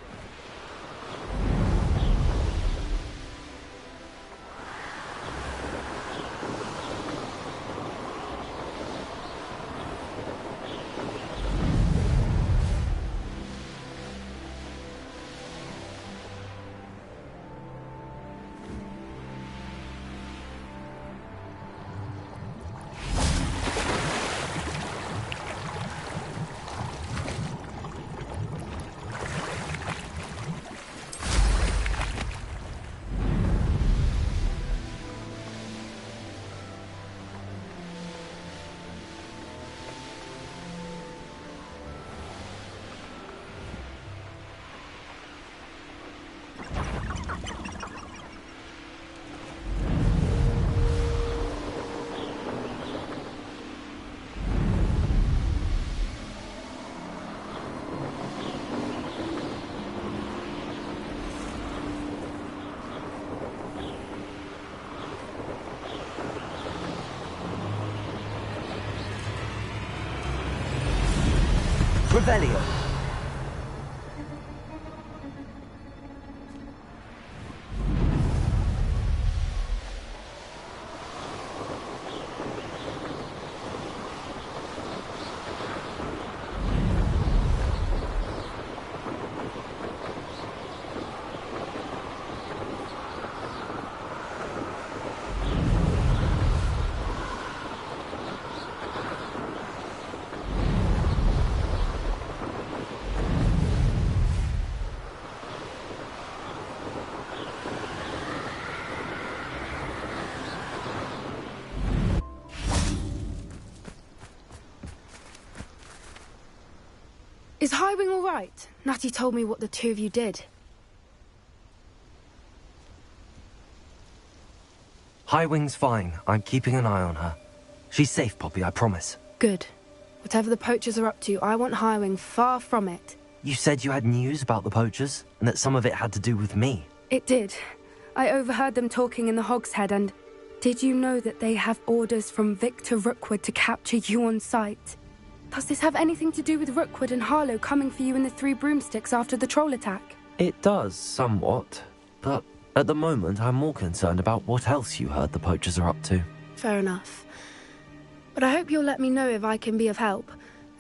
S3: Revelio.
S6: Is Highwing all right? Natty told me what the two of you did.
S3: Highwing's fine. I'm keeping an eye on her. She's safe, Poppy, I promise.
S6: Good. Whatever the poachers are up to, I want Highwing far from it.
S3: You said you had news about the poachers, and that some of it had to do with me.
S6: It did. I overheard them talking in the Hogshead, and did you know that they have orders from Victor Rookwood to capture you on sight? Does this have anything to do with Rookwood and Harlow coming for you in the Three Broomsticks after the troll attack?
S3: It does, somewhat. But at the moment, I'm more concerned about what else you heard the poachers are up to.
S6: Fair enough. But I hope you'll let me know if I can be of help,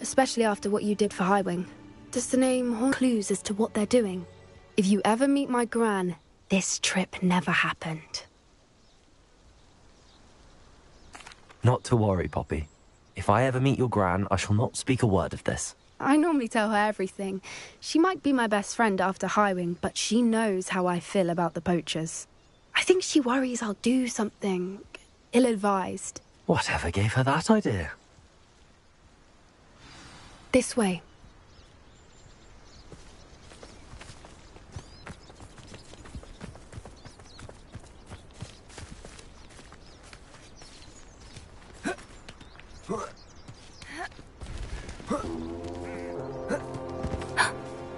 S6: especially after what you did for Highwing. Does the name hold clues as to what they're doing? If you ever meet my gran, this trip never happened.
S3: Not to worry, Poppy. If I ever meet your gran, I shall not speak a word of this.
S6: I normally tell her everything. She might be my best friend after Highwing, but she knows how I feel about the poachers. I think she worries I'll do something ill-advised.
S3: Whatever gave her that idea?
S6: This way.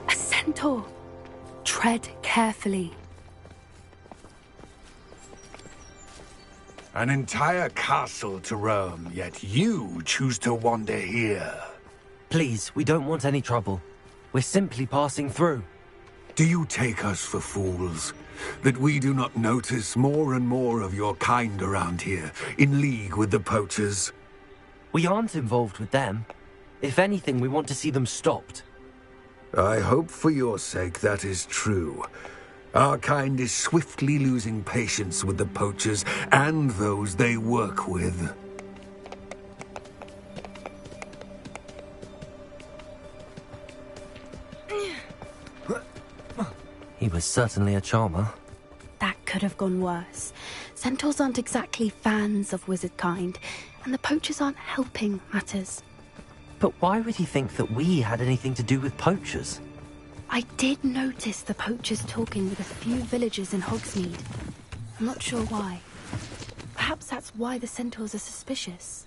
S6: A centaur. Tread carefully.
S9: An entire castle to roam, yet you choose to wander here.
S3: Please, we don't want any trouble. We're simply passing through.
S9: Do you take us for fools? That we do not notice more and more of your kind around here, in league with the poachers?
S3: We aren't involved with them. If anything, we want to see them stopped.
S9: I hope for your sake that is true. Our kind is swiftly losing patience with the poachers and those they work with.
S3: He was certainly a charmer.
S6: That could have gone worse. Centaurs aren't exactly fans of wizard kind, and the poachers aren't helping matters.
S3: But why would he think that we had anything to do with poachers?
S6: I did notice the poachers talking with a few villagers in Hogsmeade. I'm not sure why. Perhaps that's why the centaurs are suspicious.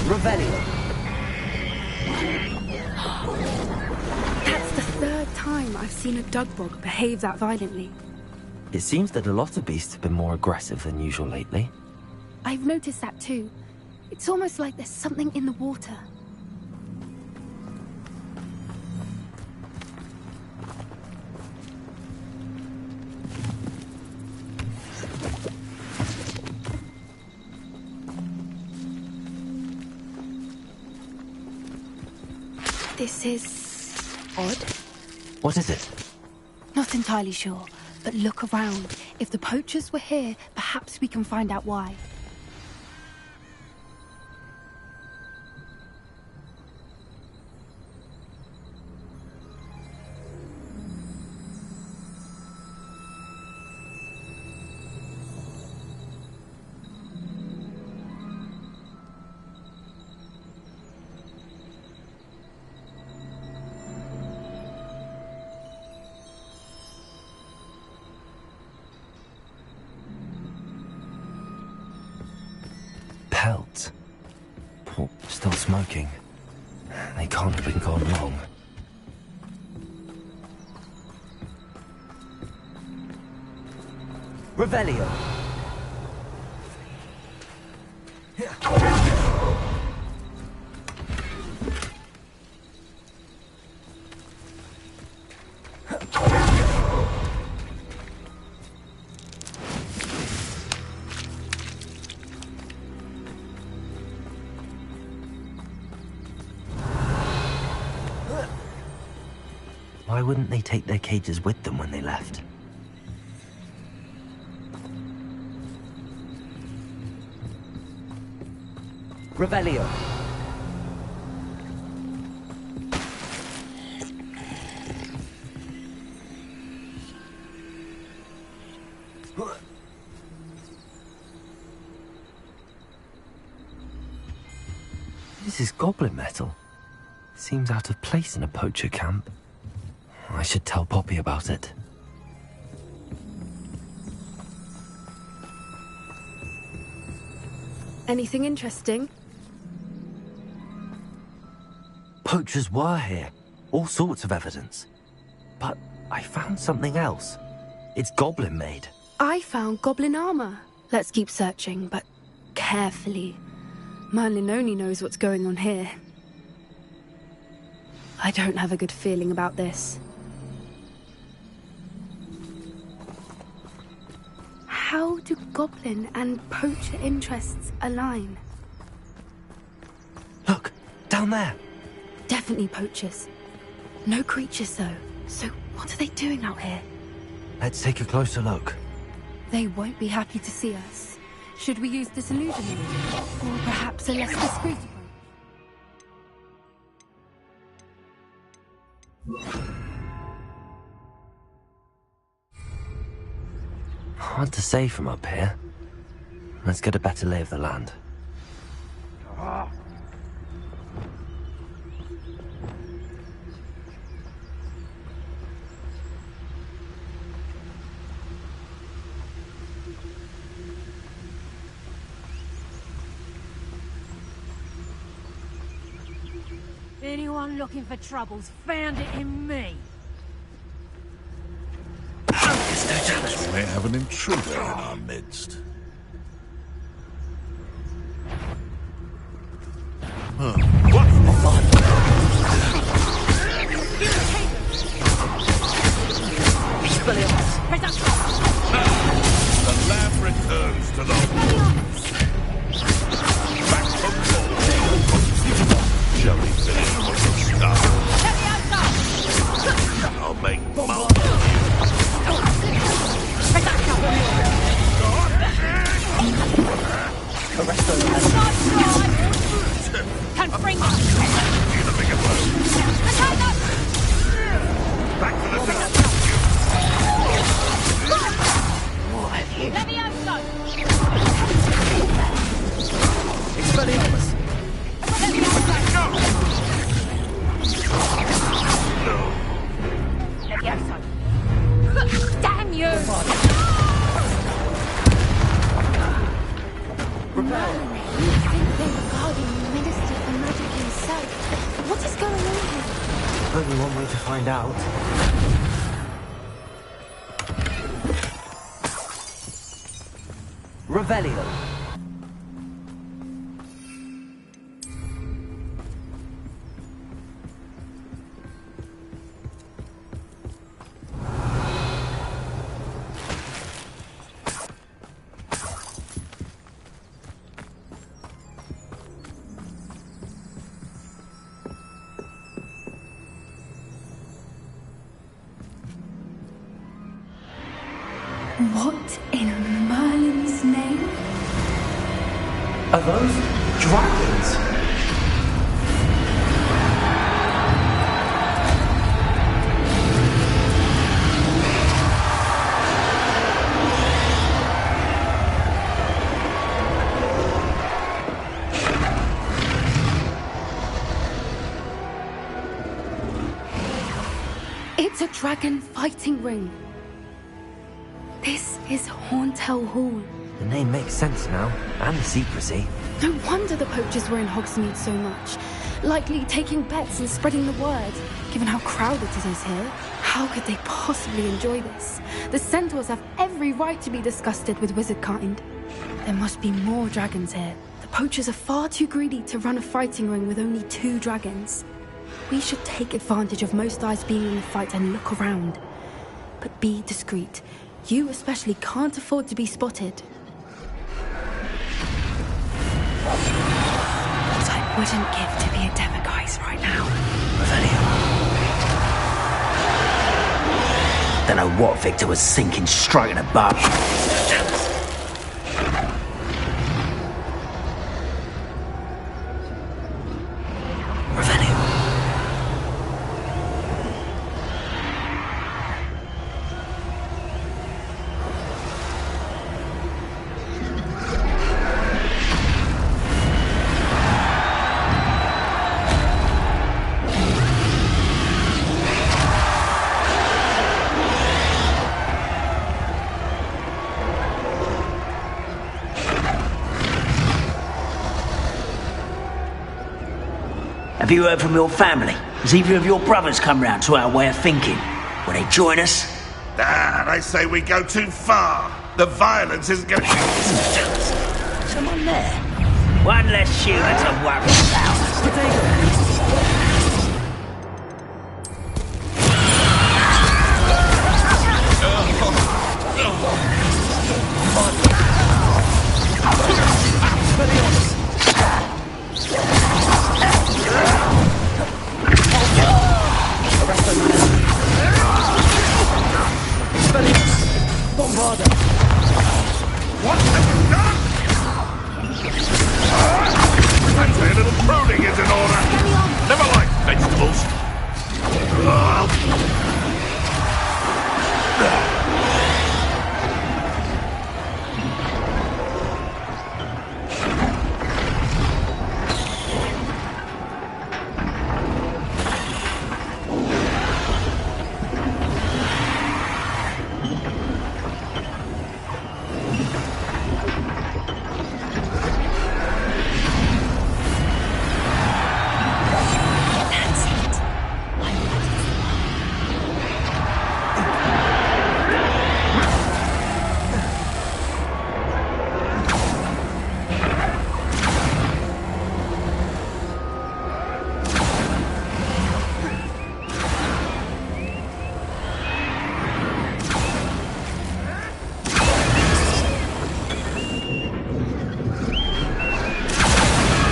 S3: Revelio.
S6: seen a dugbog behave that violently.
S3: It seems that a lot of beasts have been more aggressive than usual lately.
S6: I've noticed that too. It's almost like there's something in the water. This is odd.
S3: What is it?
S6: Not entirely sure, but look around. If the poachers were here, perhaps we can find out why.
S3: Pelts. Oh, still smoking. They can't have been gone long. Revelio! Why wouldn't they take their cages with them when they left? Revelio! This is goblin metal. Seems out of place in a poacher camp. I should tell Poppy about it.
S6: Anything interesting?
S3: Poachers were here. All sorts of evidence. But I found something else. It's goblin made.
S6: I found goblin armor. Let's keep searching, but carefully. Merlin only knows what's going on here. I don't have a good feeling about this. How do goblin and poacher interests align?
S3: Look, down there.
S6: Definitely poachers. No creatures, though. So what are they doing out here?
S3: Let's take a closer look.
S6: They won't be happy to see us. Should we use disillusionment? Or perhaps a less discreet approach?
S3: Hard to say from up here. Let's get a better lay of the land.
S13: Anyone looking for troubles found it in me.
S18: We may have an intruder in our midst. Huh. What? The lamb returns to the back from gold. Shall we finish what you start? I'll make
S13: Can bring it.
S18: Back to the
S13: What have you? Levioso!
S3: Expelliarmus!
S13: Levioso! Damn you!
S6: I think they were guarding the Minister for Magic himself. What is going on here?
S3: Only one way to find out. Revelio.
S6: What in Merlin's name?
S3: Are those dragons?
S6: It's a dragon fighting ring. This is Hauntel Hall.
S3: The name makes sense now, and the secrecy.
S6: No wonder the poachers were in Hogsmeade so much. Likely taking bets and spreading the word. Given how crowded it is here, how could they possibly enjoy this? The centaurs have every right to be disgusted with wizard kind. There must be more dragons here. The poachers are far too greedy to run a fighting ring with only 2 dragons. We should take advantage of most eyes being in the fight and look around. But be discreet. You especially can't afford to be spotted. What I wouldn't give to be a Demiguise right now.
S19: Don't know what Victor was sinking straight in the butt. Have you heard from your family? Has either of your brothers come round to our way of thinking? Will they join us?
S18: Ah, they say we go too far. The violence isn't going to...
S19: Someone there. One less shooter to worry about.
S18: I'd say a little pruning is in order. Never liked vegetables.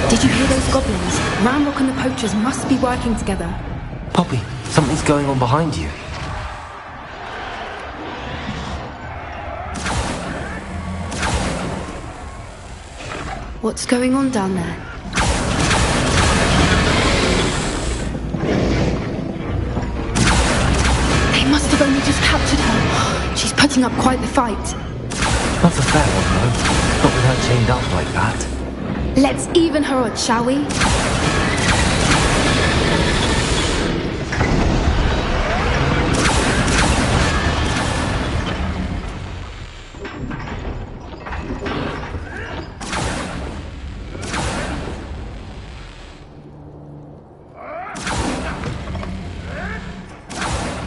S6: Did you hear those goblins? Ramrock and the poachers must be working together.
S3: Poppy, something's going on behind you.
S6: What's going on down there? They must have only just captured her. She's putting up quite the fight.
S3: Not a fair one, though. Not with her chained up like that.
S6: Let's even her odds, shall we?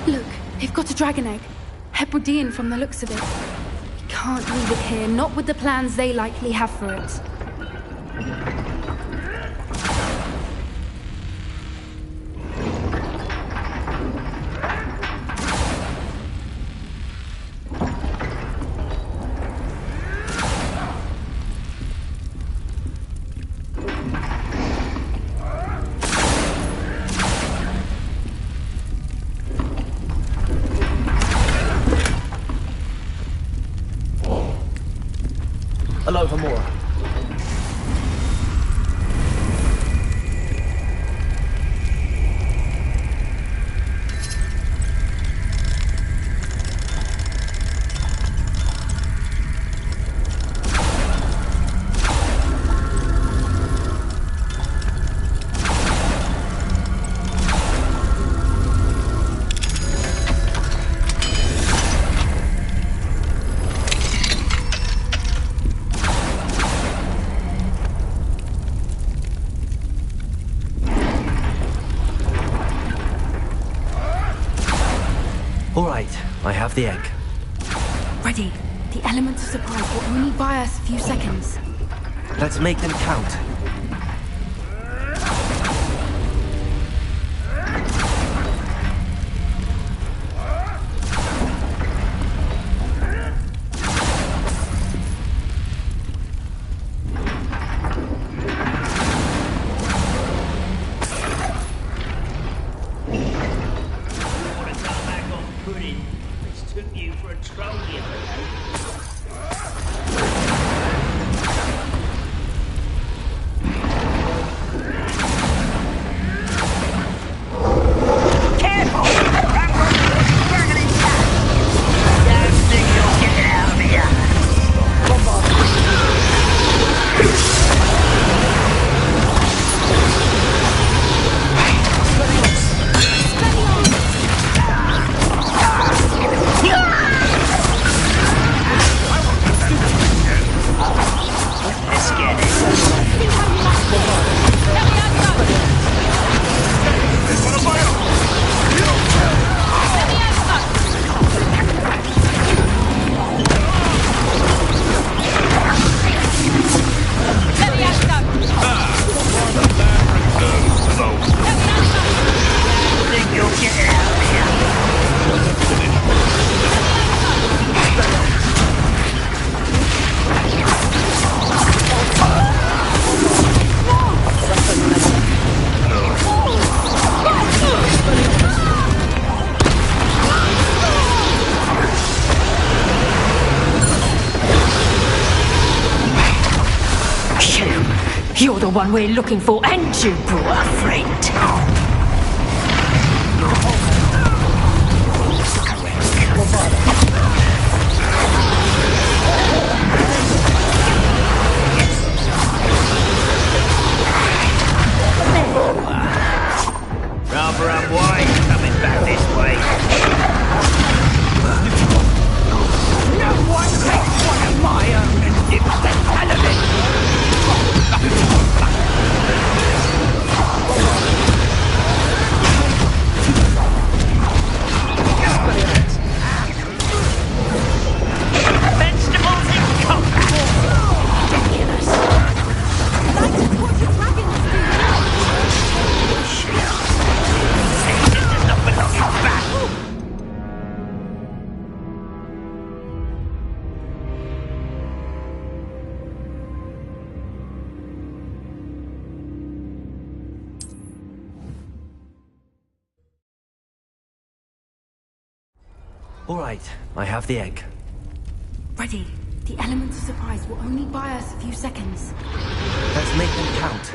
S6: Look, they've got a dragon egg. Hebridean from the looks of it. We can't leave it here, not with the plans they likely have for it.
S20: Hello, Hamura. All right, I have the egg.
S6: Ready. The element of surprise will only buy us a few seconds.
S20: Let's make them count.
S13: You're the one we're looking for, and you brought a friend.
S19: Rather unwise coming back this way.
S21: No one takes one of my own and dips the hell of it.
S19: Vegetables in combat! Ridiculous.
S6: That's what the dragons do.
S19: This does not belong in battle.
S20: All right, I have the egg.
S6: Ready. The element of surprise will only buy us a few seconds.
S20: Let's make them count.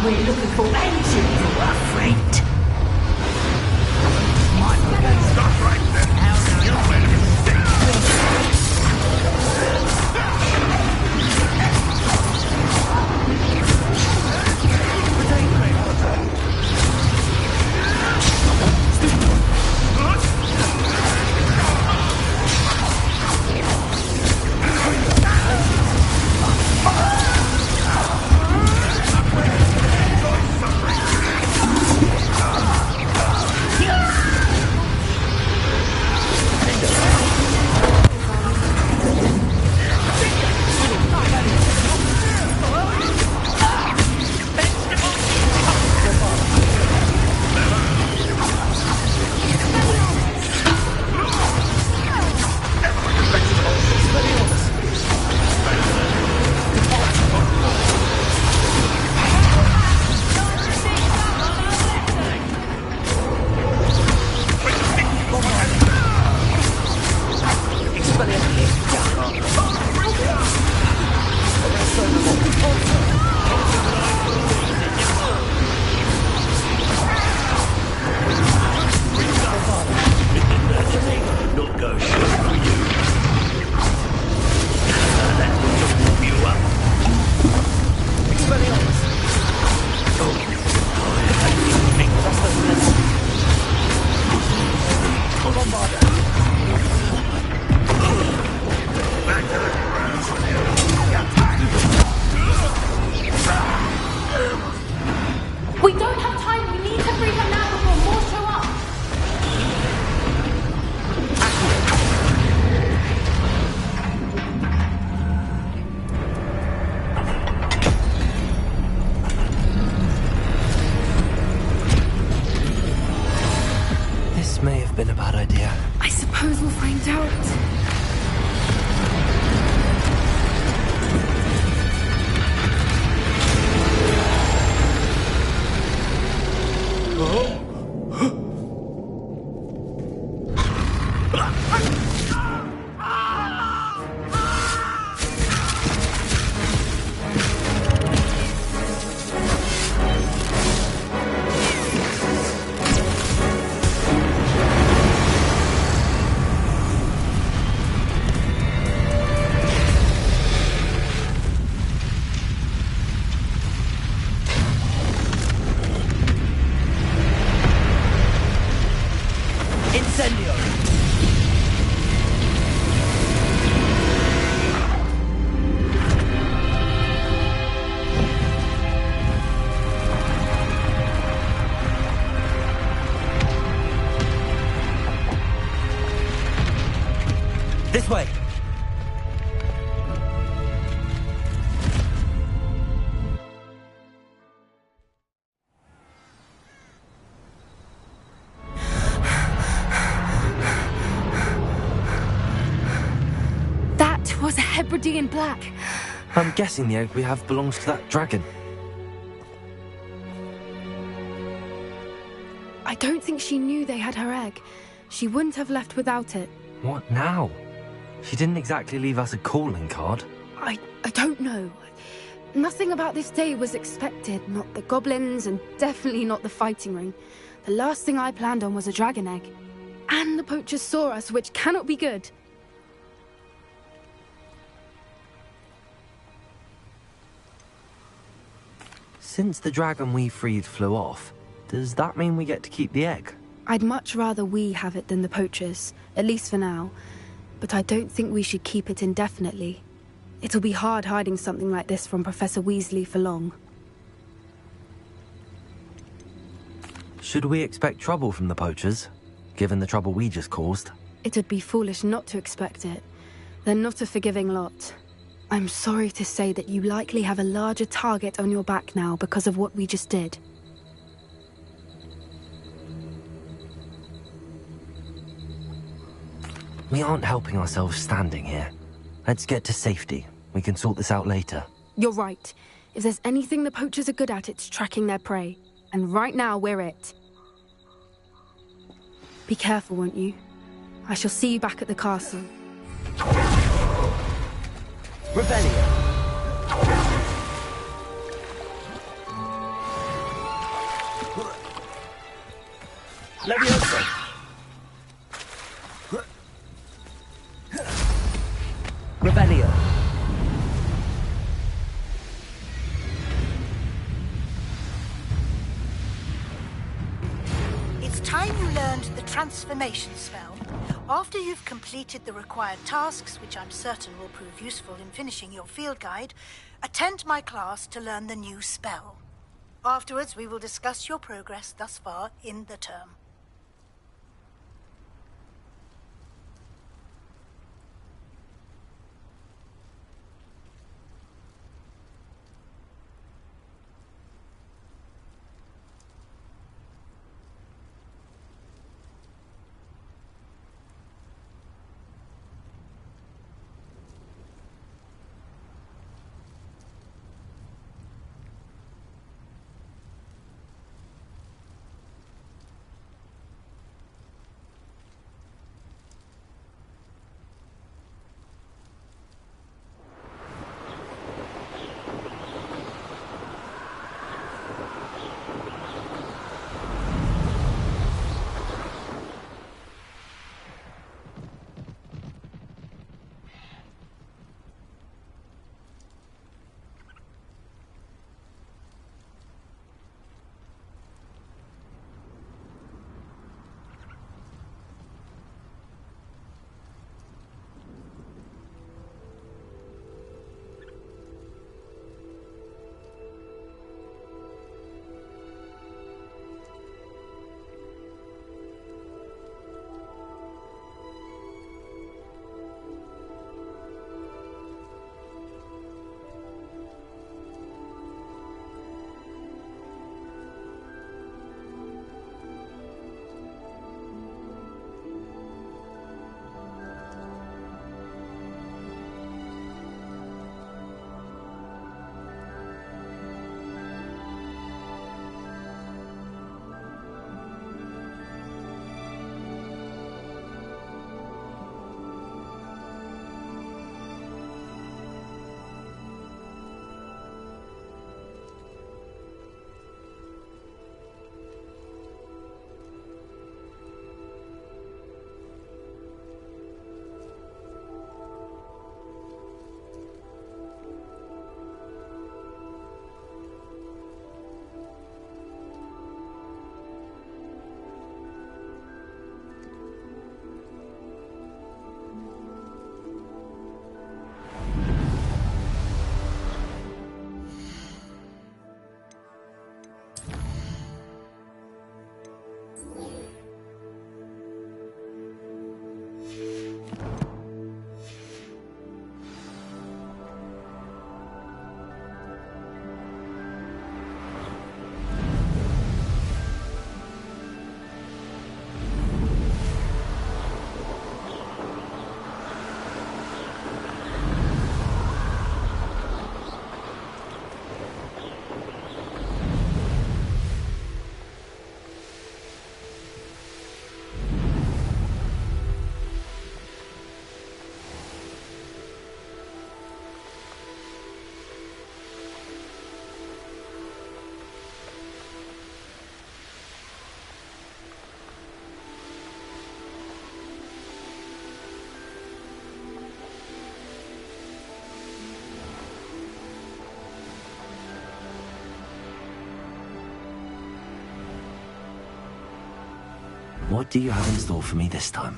S19: we're looking for ages, you are friend.
S18: Stop right there! You made a mistake!
S6: We don't have time. We need to free her now before more show up.
S3: This may have been a bad idea.
S6: I suppose we'll find out.
S20: This way.
S6: That was a Hebridean black.
S3: I'm guessing the egg we have belongs to that dragon.
S6: I don't think she knew they had her egg. She wouldn't have left without it.
S3: What now? She didn't exactly leave us a calling card.
S6: I don't know. Nothing about this day was expected. Not the goblins, and definitely not the fighting ring. The last thing I planned on was a dragon egg. And the poachers saw us, which cannot be good.
S3: Since the dragon we freed flew off, does that mean we get to keep the egg?
S6: I'd much rather we have it than the poachers, at least for now. But I don't think we should keep it indefinitely. It'll be hard hiding something like this from Professor Weasley for long.
S3: Should we expect trouble from the poachers, given the trouble we just caused?
S6: It'd be foolish not to expect it. They're not a forgiving lot. I'm sorry to say that you likely have a larger target on your back now because of what we just did.
S3: We aren't helping ourselves standing here. Let's get to safety. We can sort this out later.
S6: You're right. If there's anything the poachers are good at, it's tracking their prey. And right now, we're it. Be careful, won't you? I shall see you back at the castle.
S20: Rebellion.
S7: transformation spell. After you've completed the required tasks, which I'm certain will prove useful in finishing your field guide, attend my class to learn the new spell. Afterwards, we will discuss your progress thus far in the term.
S3: What do you have in store for me this time?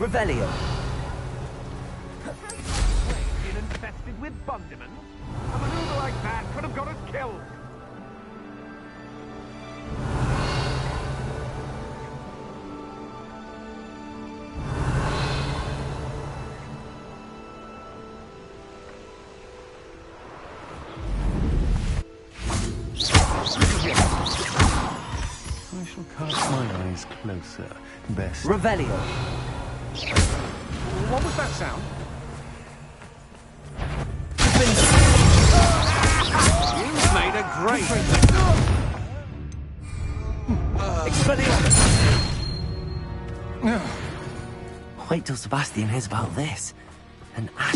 S20: Revelio.
S21: Been infested with Bundymen? A maneuver like that could have got us killed.
S18: I shall cast my eyes closer. Best.
S20: Revelio.
S21: What was that sound?
S16: they're great.
S3: Wait till Sebastian hears about this. And Ash...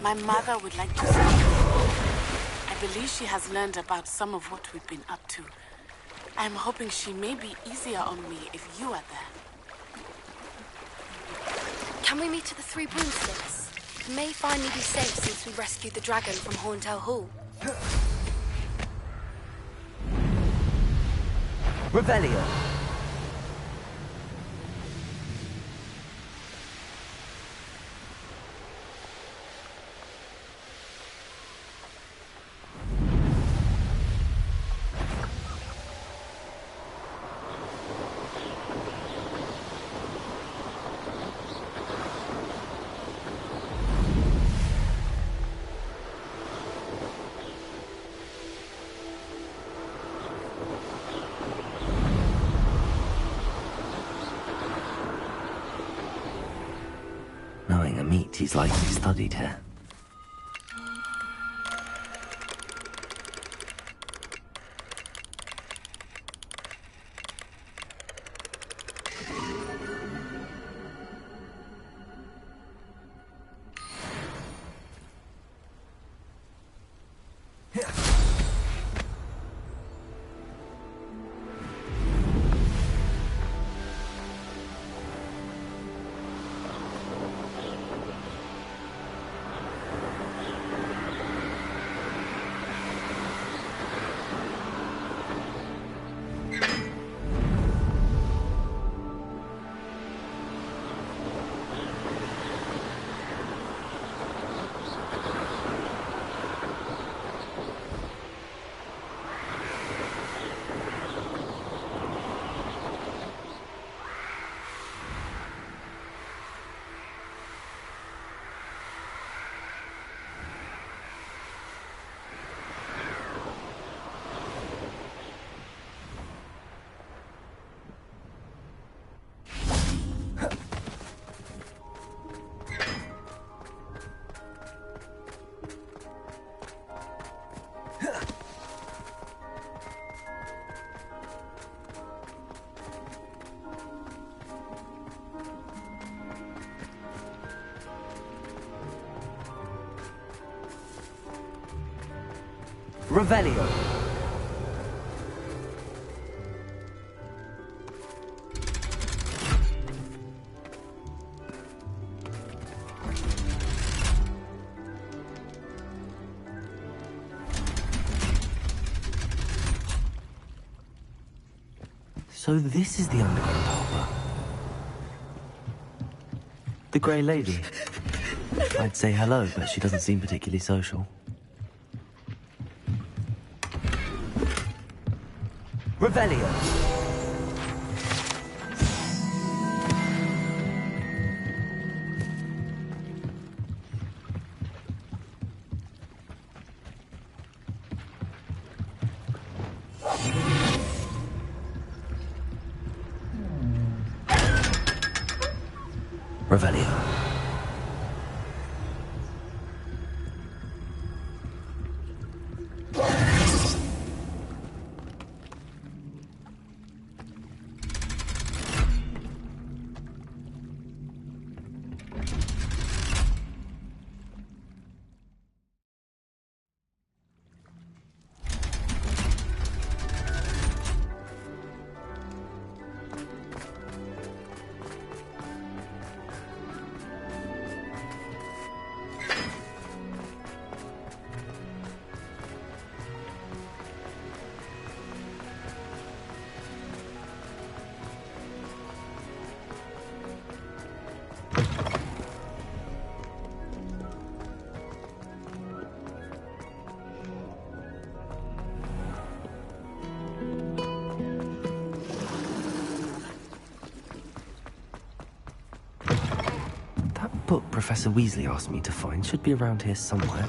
S2: My mother would like to see you. I believe she has learned about some of what we've been up to. I'm hoping she may be easier on me if you are there.
S6: Can we meet at the Three Broomsticks? It may finally be safe since we rescued the dragon from Horntail Hall.
S20: Revelio.
S3: Knowing a meat, he's likely studied here.
S20: Revelio.
S3: So this is the underground hopper. The Grey Lady. I'd say hello, but she doesn't seem particularly social.
S20: Revelio.
S3: Revelio. book Professor Weasley asked me to find should be around here somewhere.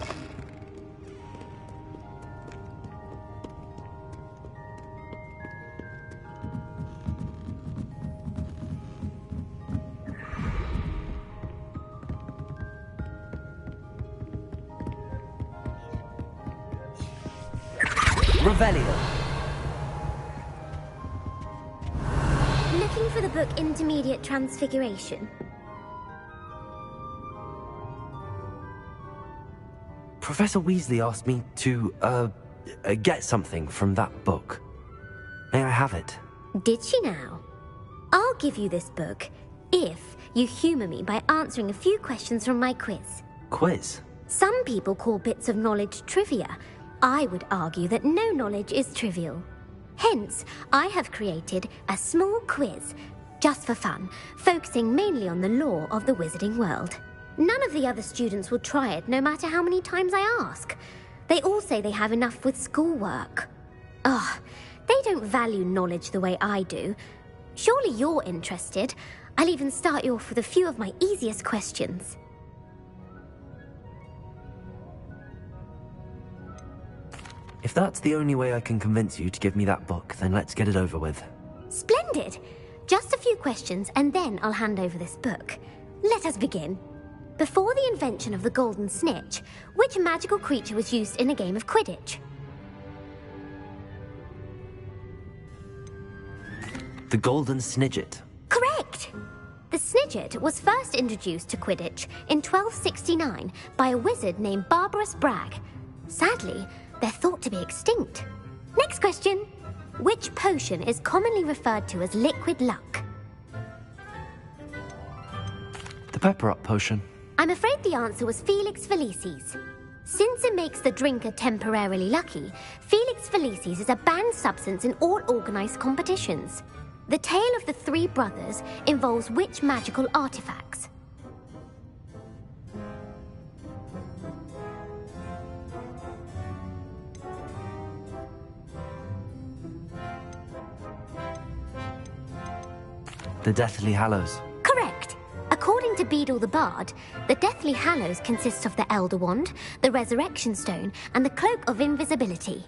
S20: Revelio.
S4: Looking for the book Intermediate Transfiguration.
S3: Professor Weasley asked me to, get something from that book. May I have it?
S4: Did she now? I'll give you this book if you humour me by answering a few questions from my quiz.
S3: Quiz?
S4: Some people call bits of knowledge trivia. I would argue that no knowledge is trivial. Hence, I have created a small quiz, just for fun, focusing mainly on the lore of the wizarding world. None of the other students will try it, no matter how many times I ask. They all say they have enough with schoolwork. Ugh, they don't value knowledge the way I do. Surely you're interested. I'll even start you off with a few of my easiest questions.
S3: If that's the only way I can convince you to give me that book, then let's get it over with.
S4: Splendid! Just a few questions, and then I'll hand over this book. Let us begin. Before the invention of the golden snitch, which magical creature was used in a game of Quidditch?
S3: The golden snidget.
S4: Correct! The snidget was first introduced to Quidditch in 1269 by a wizard named Barbarous Bragg. Sadly, they're thought to be extinct. Next question. Which potion is commonly referred to as liquid luck?
S3: The pepper-up potion.
S4: I'm afraid the answer was Felix Felicis. Since it makes the drinker temporarily lucky, Felix Felicis is a banned substance in all organized competitions. The tale of the three brothers involves which magical artifacts?
S3: The Deathly Hallows.
S4: Correct. According to Beedle the Bard, the Deathly Hallows consists of the Elder Wand, the Resurrection Stone, and the Cloak of Invisibility.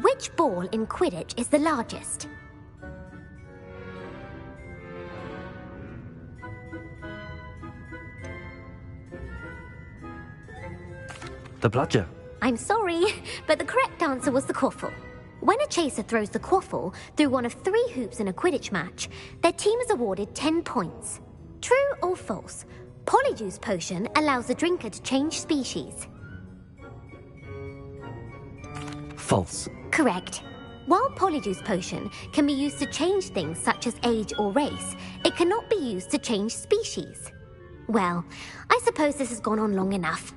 S4: Which ball in Quidditch is the largest?
S3: The bludger.
S4: I'm sorry, but the correct answer was the quaffle. When a chaser throws the quaffle through one of 3 hoops in a Quidditch match, their team is awarded 10 points. True or false? Polyjuice Potion allows the drinker to change species.
S3: False.
S4: Correct. While Polyjuice Potion can be used to change things such as age or race, it cannot be used to change species. Well, I suppose this has gone on long enough.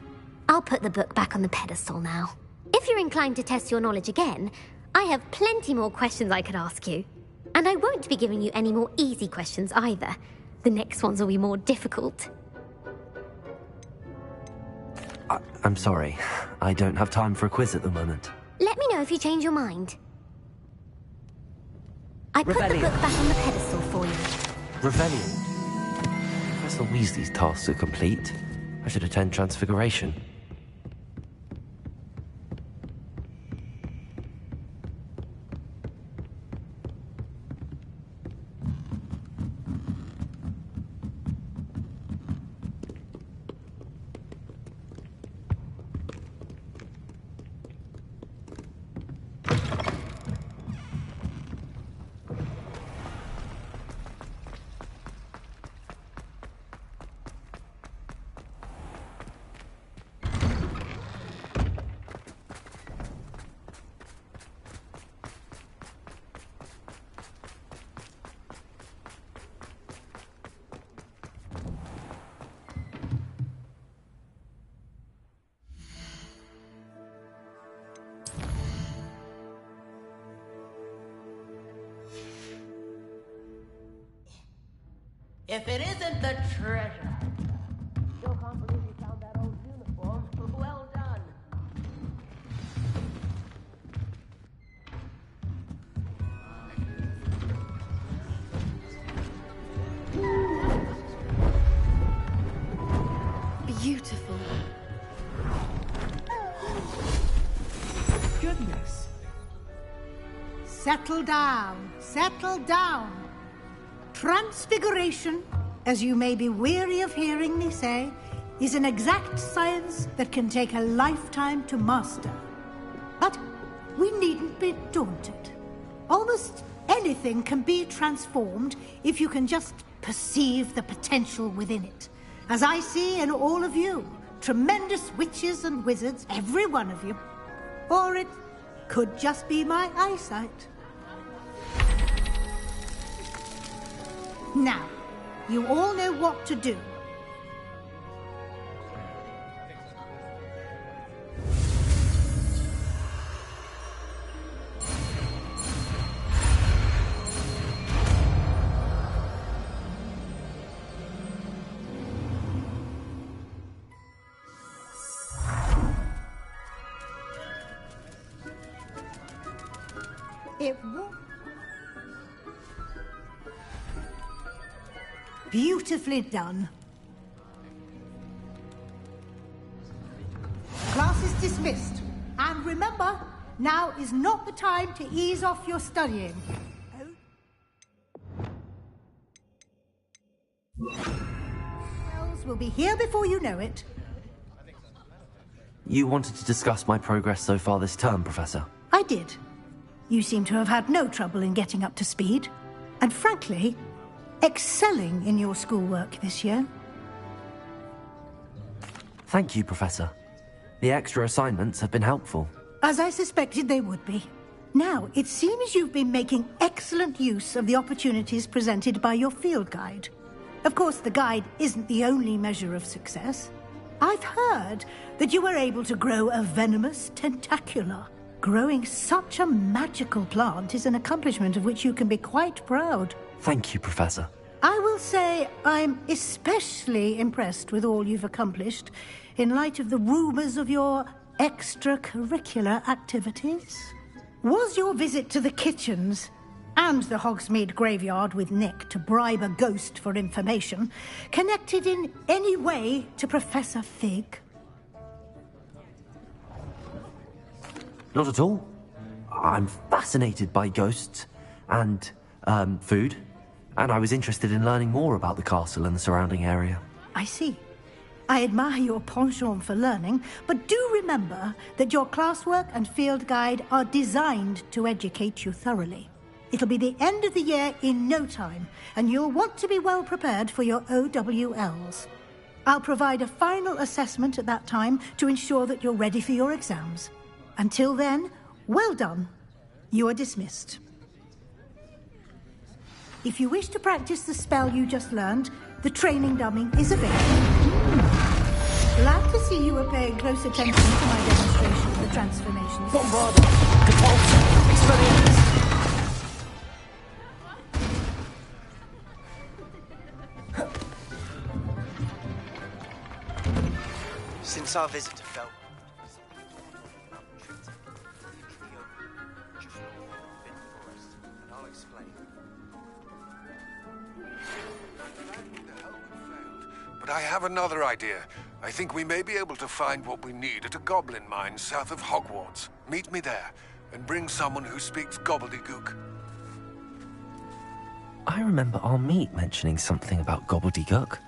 S4: I'll put the book back on the pedestal now. If you're inclined to test your knowledge again, I have plenty more questions I could ask you. And I won't be giving you any more easy questions either. The next ones will be more difficult.
S3: I'm sorry. I don't have time for a quiz at the moment.
S4: Let me know if you change your mind. I put
S3: Rebellion.
S4: the book back on the pedestal for you.
S3: Revelio. Professor Weasley's tasks are complete. I should attend Transfiguration.
S11: If it isn't the treasure. Still can't believe you found that old uniform. Well done.
S7: Settle down. Settle down. Transfiguration, as you may be weary of hearing me say, is an exact science that can take a lifetime to master. But we needn't be daunted. Almost anything can be transformed if you can just perceive the potential within it. As I see in all of you, tremendous witches and wizards, every one of you. Or it could just be my eyesight. Now, you all know what to do. Beautifully done. Class is dismissed. And remember, now is not the time to ease off your studying. Wells will be here before you know it.
S3: You wanted to discuss my progress so far this term, Professor?
S7: I did. You seem to have had no trouble in getting up to speed. And frankly, excelling in your schoolwork this year.
S3: Thank you, Professor. The extra assignments have been helpful.
S7: As I suspected they would be. Now, it seems you've been making excellent use of the opportunities presented by your field guide. Of course, the guide isn't the only measure of success. I've heard that you were able to grow a venomous tentacula. Growing such a magical plant is an accomplishment of which you can be quite proud.
S3: Thank you, Professor.
S7: I will say I'm especially impressed with all you've accomplished in light of the rumors of your extracurricular activities. Was your visit to the kitchens and the Hogsmeade graveyard with Nick to bribe a ghost for information connected in any way to Professor Fig?
S3: Not at all. I'm fascinated by ghosts and, food. And I was interested in learning more about the castle and the surrounding area.
S7: I see. I admire your penchant for learning, but do remember that your classwork and field guide are designed to educate you thoroughly. It'll be the end of the year in no time, and you'll want to be well prepared for your OWLs. I'll provide a final assessment at that time to ensure that you're ready for your exams. Until then, well done. You are dismissed. If you wish to practice the spell you just learned, the training dummy is available. Glad to see you were paying close attention to my demonstration of the transformations.
S21: Bombardment! Repulsion! Expelliarmus!
S10: Since our visit to Fel...
S9: But I have another idea. I think we may be able to find what we need at a goblin mine south of Hogwarts. Meet me there, and bring someone who speaks gobbledygook.
S3: I remember our meet mentioning something about gobbledygook.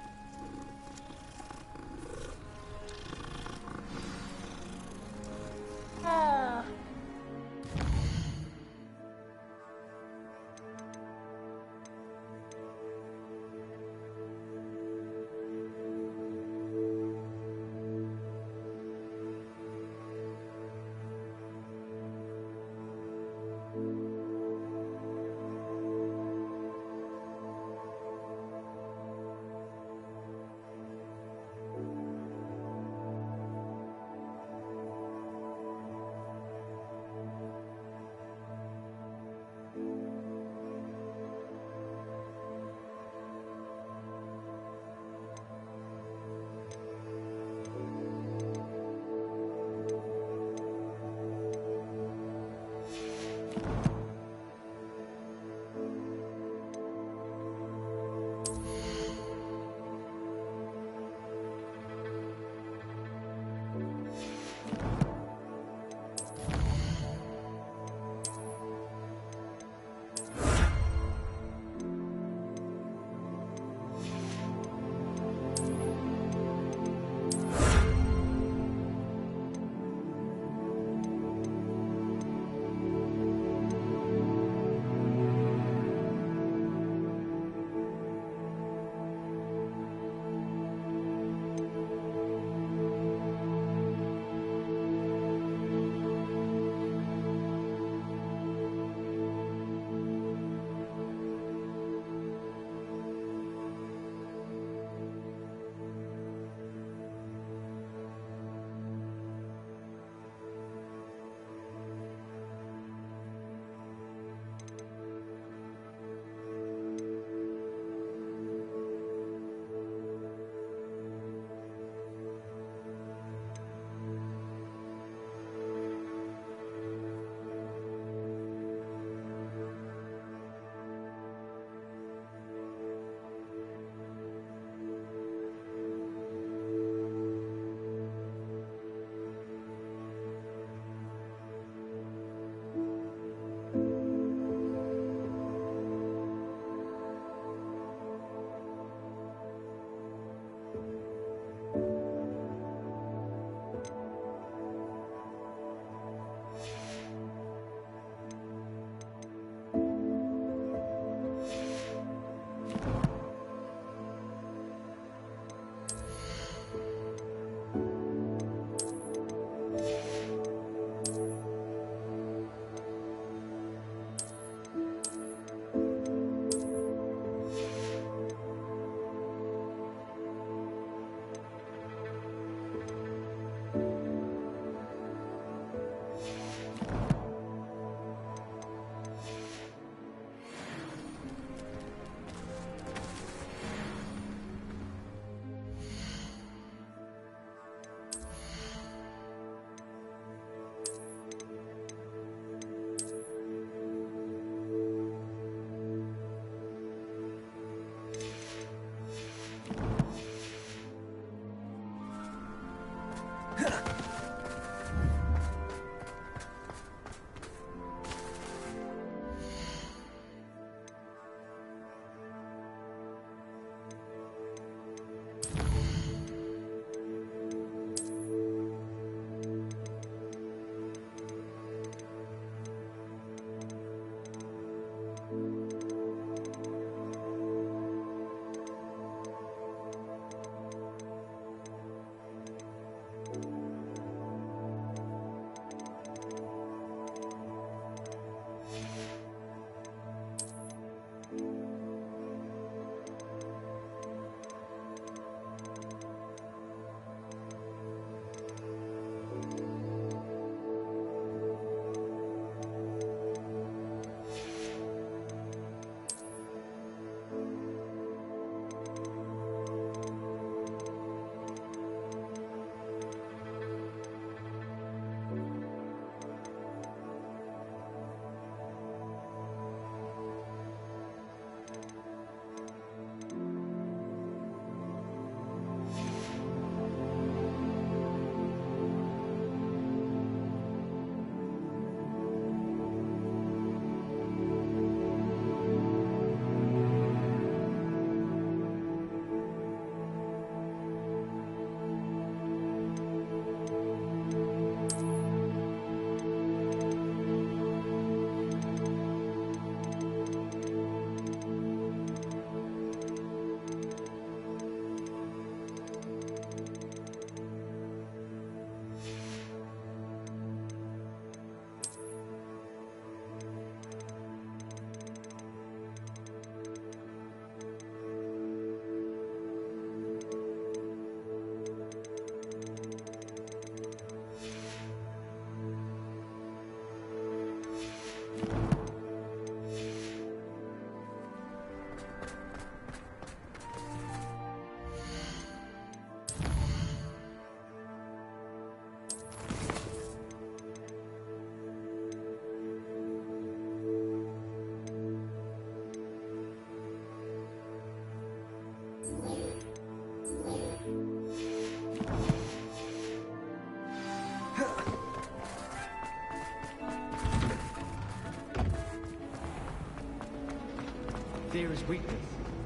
S3: fear is weakness.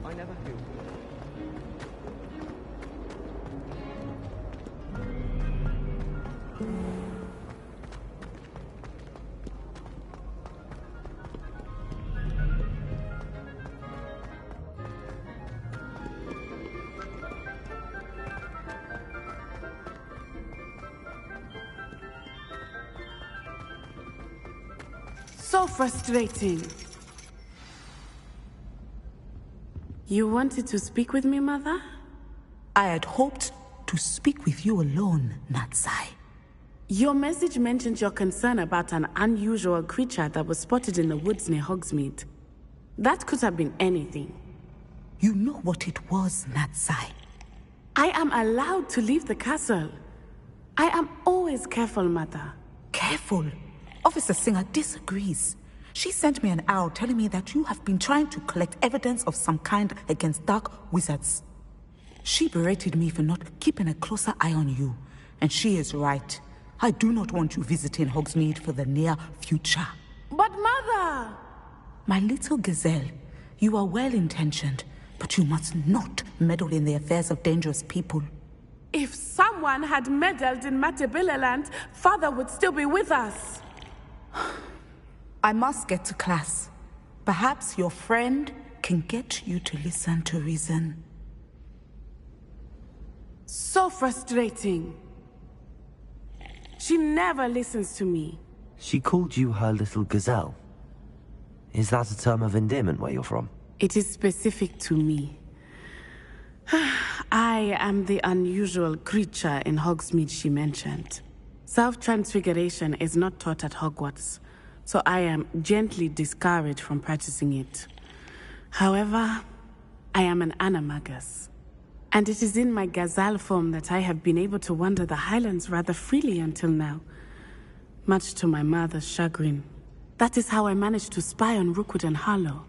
S3: I never feel fear.
S2: So frustrating. You wanted to speak with me, Mother?
S5: I had hoped to speak with you alone, Natsai.
S2: Your message mentioned your concern about an unusual creature that was spotted in the woods near Hogsmeade. That could have been anything.
S5: You know what it was, Natsai.
S2: I am allowed to leave the castle. I am always careful, Mother.
S5: Careful? Officer Singer disagrees. She sent me an owl telling me that you have been trying to collect evidence of some kind against dark wizards. She berated me for not keeping a closer eye on you. And she is right. I do not want you visiting Hogsmeade for the near future.
S2: But Mother!
S5: My little gazelle, you are well-intentioned, but you must not meddle in the affairs of dangerous people.
S2: If someone had meddled in Matabeleland, Father would still be with us.
S5: I must get to class. Perhaps your friend can get you to listen to reason.
S2: So frustrating. She never listens to me.
S3: She called you her little gazelle. Is that a term of endearment where you're from?
S2: It is specific to me. I am the unusual creature in Hogsmeade she mentioned. Self-transfiguration is not taught at Hogwarts, so I am gently discouraged from practicing it. However, I am an animagus, and it is in my gazelle form that I have been able to wander the Highlands rather freely until now, much to my mother's chagrin. That is how I managed to spy on Rookwood and Harlow.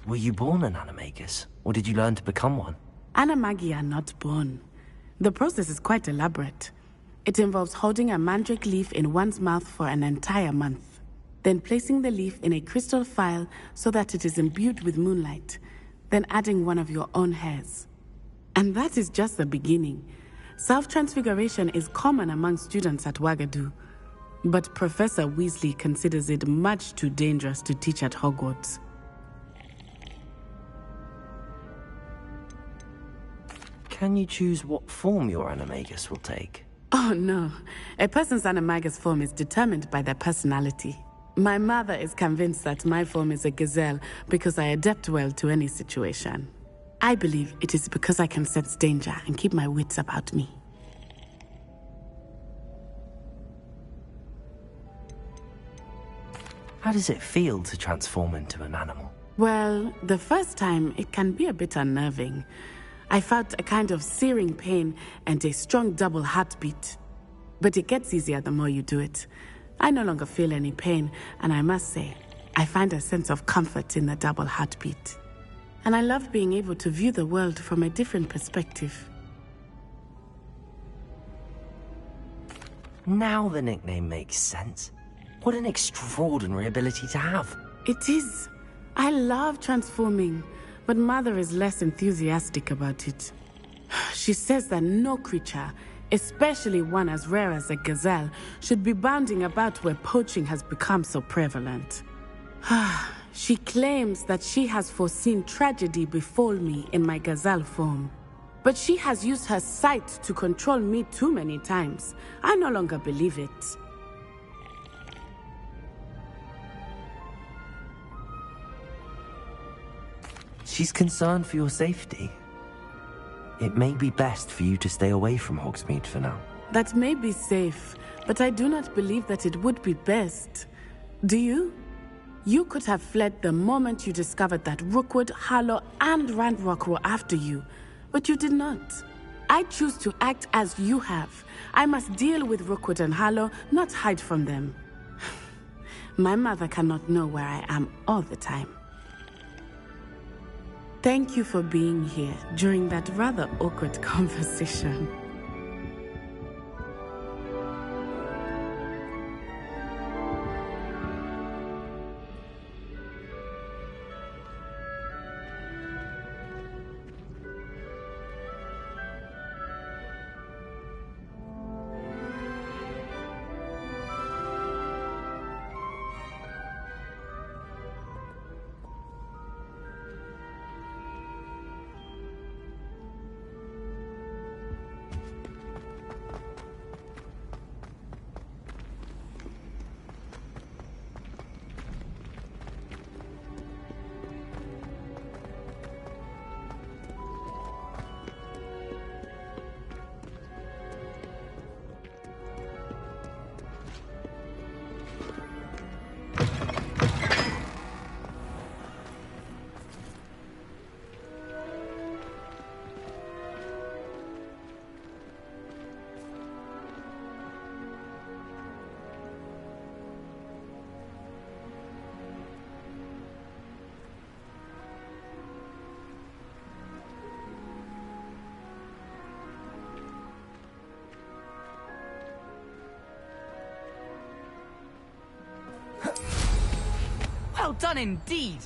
S3: Were you born an animagus, or did you learn to become one?
S2: Animagi are not born. The process is quite elaborate. It involves holding a mandrake leaf in one's mouth for an entire month, then placing the leaf in a crystal phial so that it is imbued with moonlight, then adding one of your own hairs. And that is just the beginning. Self-transfiguration is common among students at Wagadu, but Professor Weasley considers it much too dangerous to teach at Hogwarts.
S3: Can you choose what form your animagus will take?
S2: Oh no, a person's animagus form is determined by their personality. My mother is convinced that my form is a gazelle because I adapt well to any situation. I believe it is because I can sense danger and keep my wits about me.
S3: How does it feel to transform into an animal?
S2: Well, the first time it can be a bit unnerving. I felt a kind of searing pain and a strong double heartbeat. But it gets easier the more you do it. I no longer feel any pain, and I must say, I find a sense of comfort in the double heartbeat. And I love being able to view the world from a different perspective.
S3: Now the nickname makes sense. What an extraordinary ability to have.
S2: It is. I love transforming, but Mother is less enthusiastic about it. She says that no creature, especially one as rare as a gazelle, should be bounding about where poaching has become so prevalent. She claims that she has foreseen tragedy befall me in my gazelle form. But she has used her sight to control me too many times. I no longer believe it.
S3: She's concerned for your safety. It may be best for you to stay away from Hogsmeade for now.
S2: That may be safe, but I do not believe that it would be best. Do you? You could have fled the moment you discovered that Rookwood, Harlow, and Ranrock were after you, but you did not. I choose to act as you have. I must deal with Rookwood and Harlow, not hide from them. My mother cannot know where I am all the time. Thank you for being here during that rather awkward conversation.
S12: Well done indeed.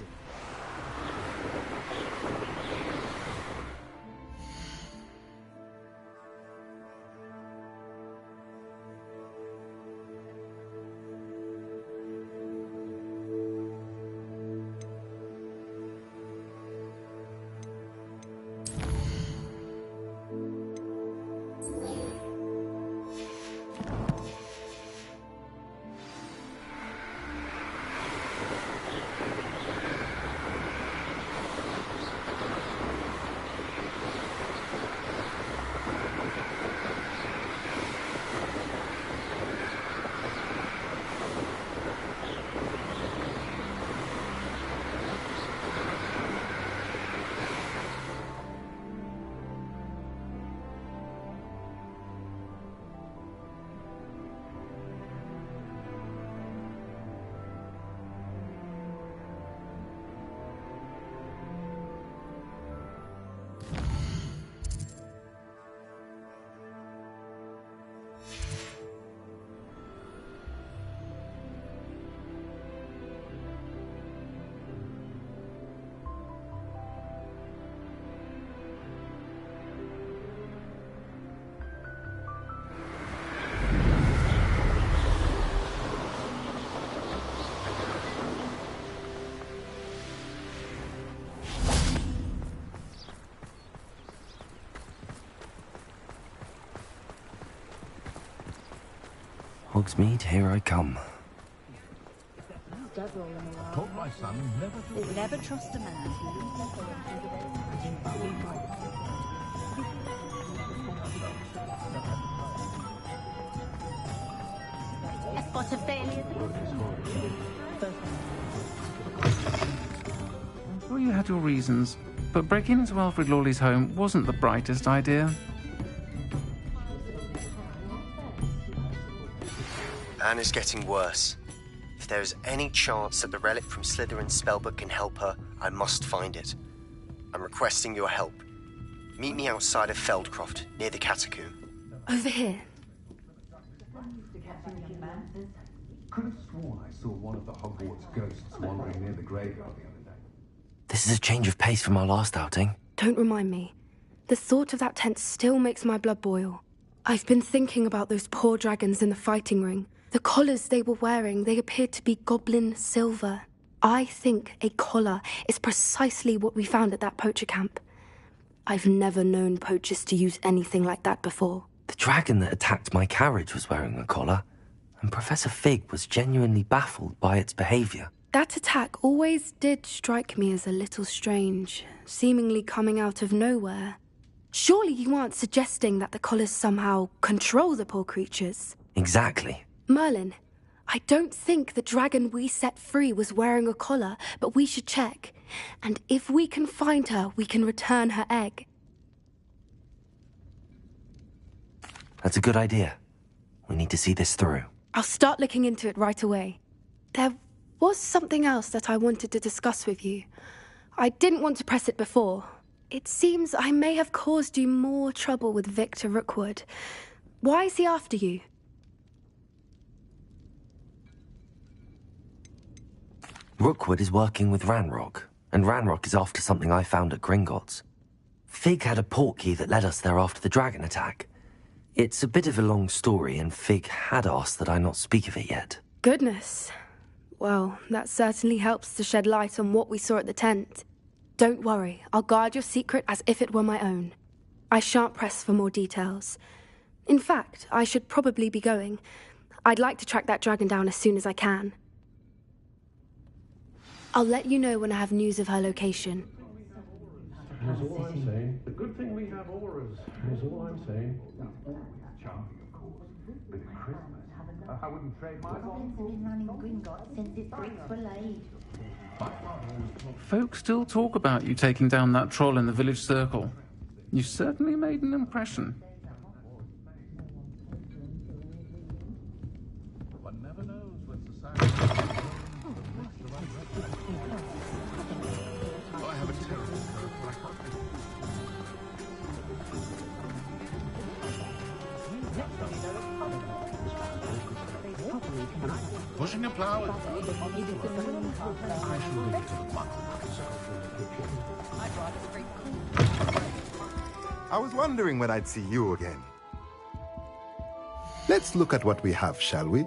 S3: Hogsmeade, here I come.
S18: Told my son
S22: Never trust a man. A spot of failure.
S15: I'm sure you had your reasons, but breaking into Alfred Lawley's home wasn't the brightest idea.
S10: Anne is getting worse. If there is any chance that the relic from Slytherin's spellbook can help her, I must find it. I'm requesting your help. Meet me outside of Feldcroft, near the catacomb.
S6: Over here.
S18: could have sworn I saw one of the Hogwarts ghosts wandering near the graveyard the other day.
S3: This is a change of pace from our last outing.
S6: Don't remind me. The thought of that tent still makes my blood boil. I've been thinking about those poor dragons in the fighting ring. The collars they were wearing, they appeared to be goblin silver. I think a collar is precisely what we found at that poacher camp. I've never known poachers to use anything like that before.
S3: The dragon that attacked my carriage was wearing a collar, and Professor Fig was genuinely baffled by its behavior.
S6: That attack always did strike me as a little strange, seemingly coming out of nowhere. Surely you aren't suggesting that the collars somehow control the poor creatures?
S3: Exactly.
S6: Merlin, I don't think the dragon we set free was wearing a collar, but we should check. And if we can find her, we can return her egg.
S3: That's a good idea. We need to see this through.
S6: I'll start looking into it right away. There was something else that I wanted to discuss with you. I didn't want to press it before. It seems I may have caused you more trouble with Victor Rookwood. Why is he after you?
S3: Rookwood is working with Ranrock, and Ranrock is after something I found at Gringotts. Fig had a portkey that led us there after the dragon attack. It's a bit of a long story, and Fig had asked that I not speak of it yet.
S6: Goodness. Well, that certainly helps to shed light on what we saw at the tent. Don't worry, I'll guard your secret as if it were my own. I shan't press for more details. In fact, I should probably be going. I'd like to track that dragon down as soon as I can. I'll let you know when I have news of her location.
S18: That's all I'm saying. The good thing we have auras. That's all I'm saying. Charming, of course. But at Christmas, I wouldn't trade my
S15: Folk still talk about you taking down that troll in the village circle. You certainly made an impression.
S18: One never knows when society... I have a terrible pushing a plough. I shall leave it to the muggles.
S12: I was wondering when I'd see you again. Let's look at what we have, shall we?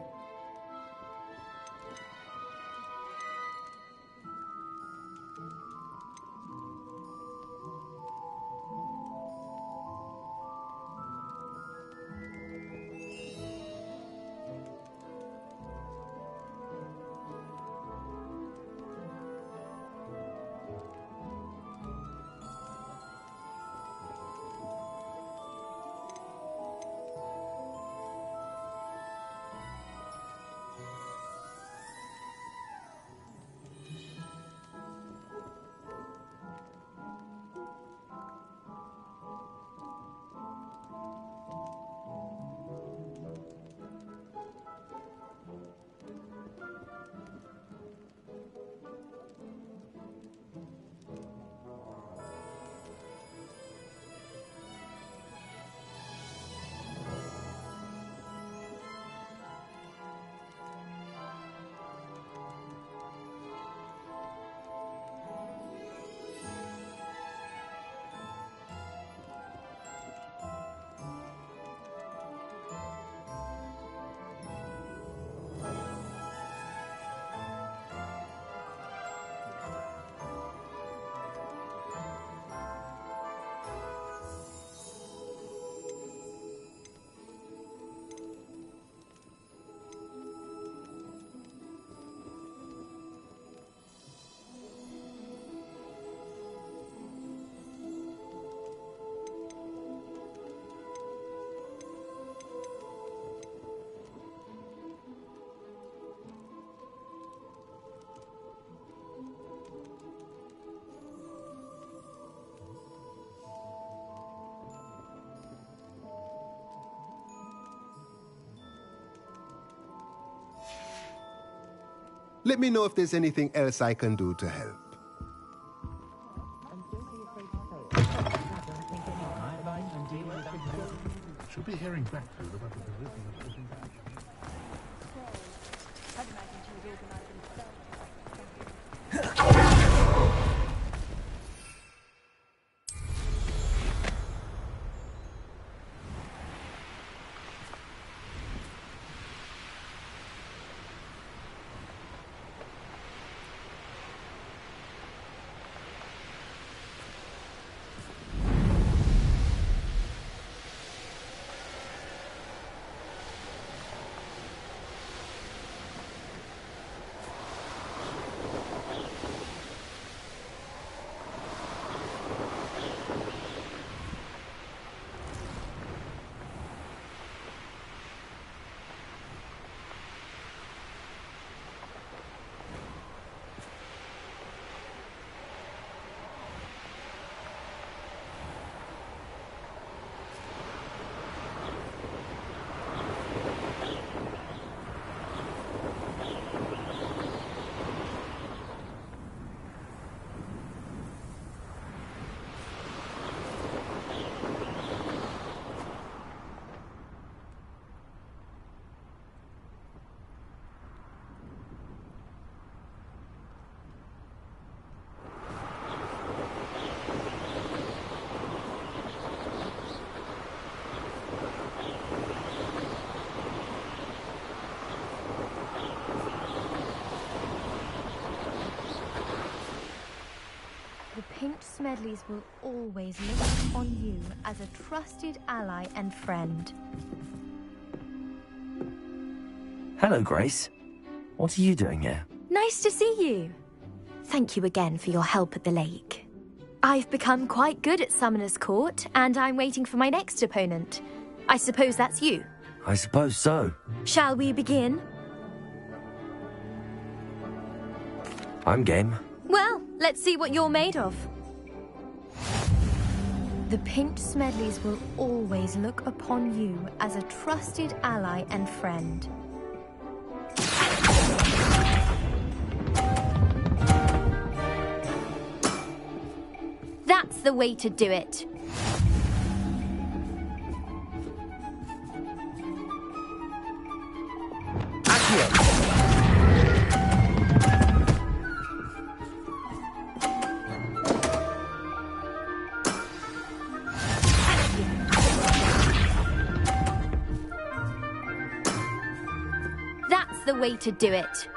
S12: Let me know if there's anything else I can do to help.
S18: Should be hearing back to you about the position of the
S14: Pink Smedleys will always look on you as a trusted ally and friend.
S3: Hello, Grace. What are you doing here?
S14: Nice to see you. Thank you again for your help at the lake. I've become quite good at Summoner's Court, and I'm waiting for my next opponent. I suppose that's you.
S3: I suppose so.
S14: Shall we begin?
S3: I'm game.
S14: Well, let's see what you're made of. The Pinked Smedleys will always look upon you as a trusted ally and friend. That's the way to do it.
S3: Accio!
S14: That's the way to do it.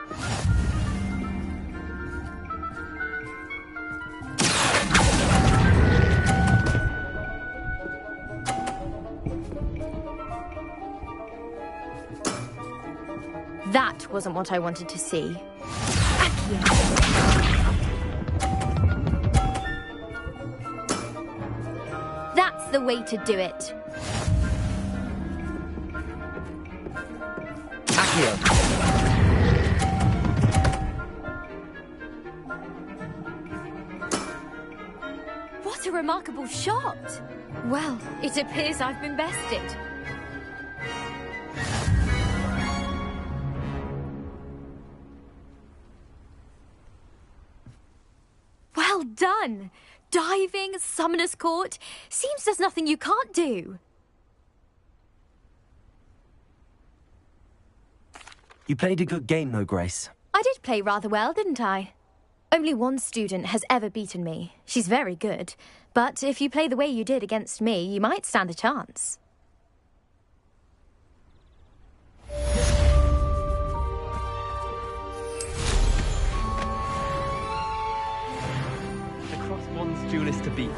S14: That wasn't what I wanted to see. That's the way to do it. What a remarkable shot! Well, it appears I've been bested. Well done! Diving, Summoner's Court. Seems there's nothing you can't do.
S3: You played a good game, though, Grace.
S14: I did play rather well, didn't I? Only one student has ever beaten me. She's very good. But if you play the way you did against me, you might stand a chance.
S1: Across one's duelist to beat.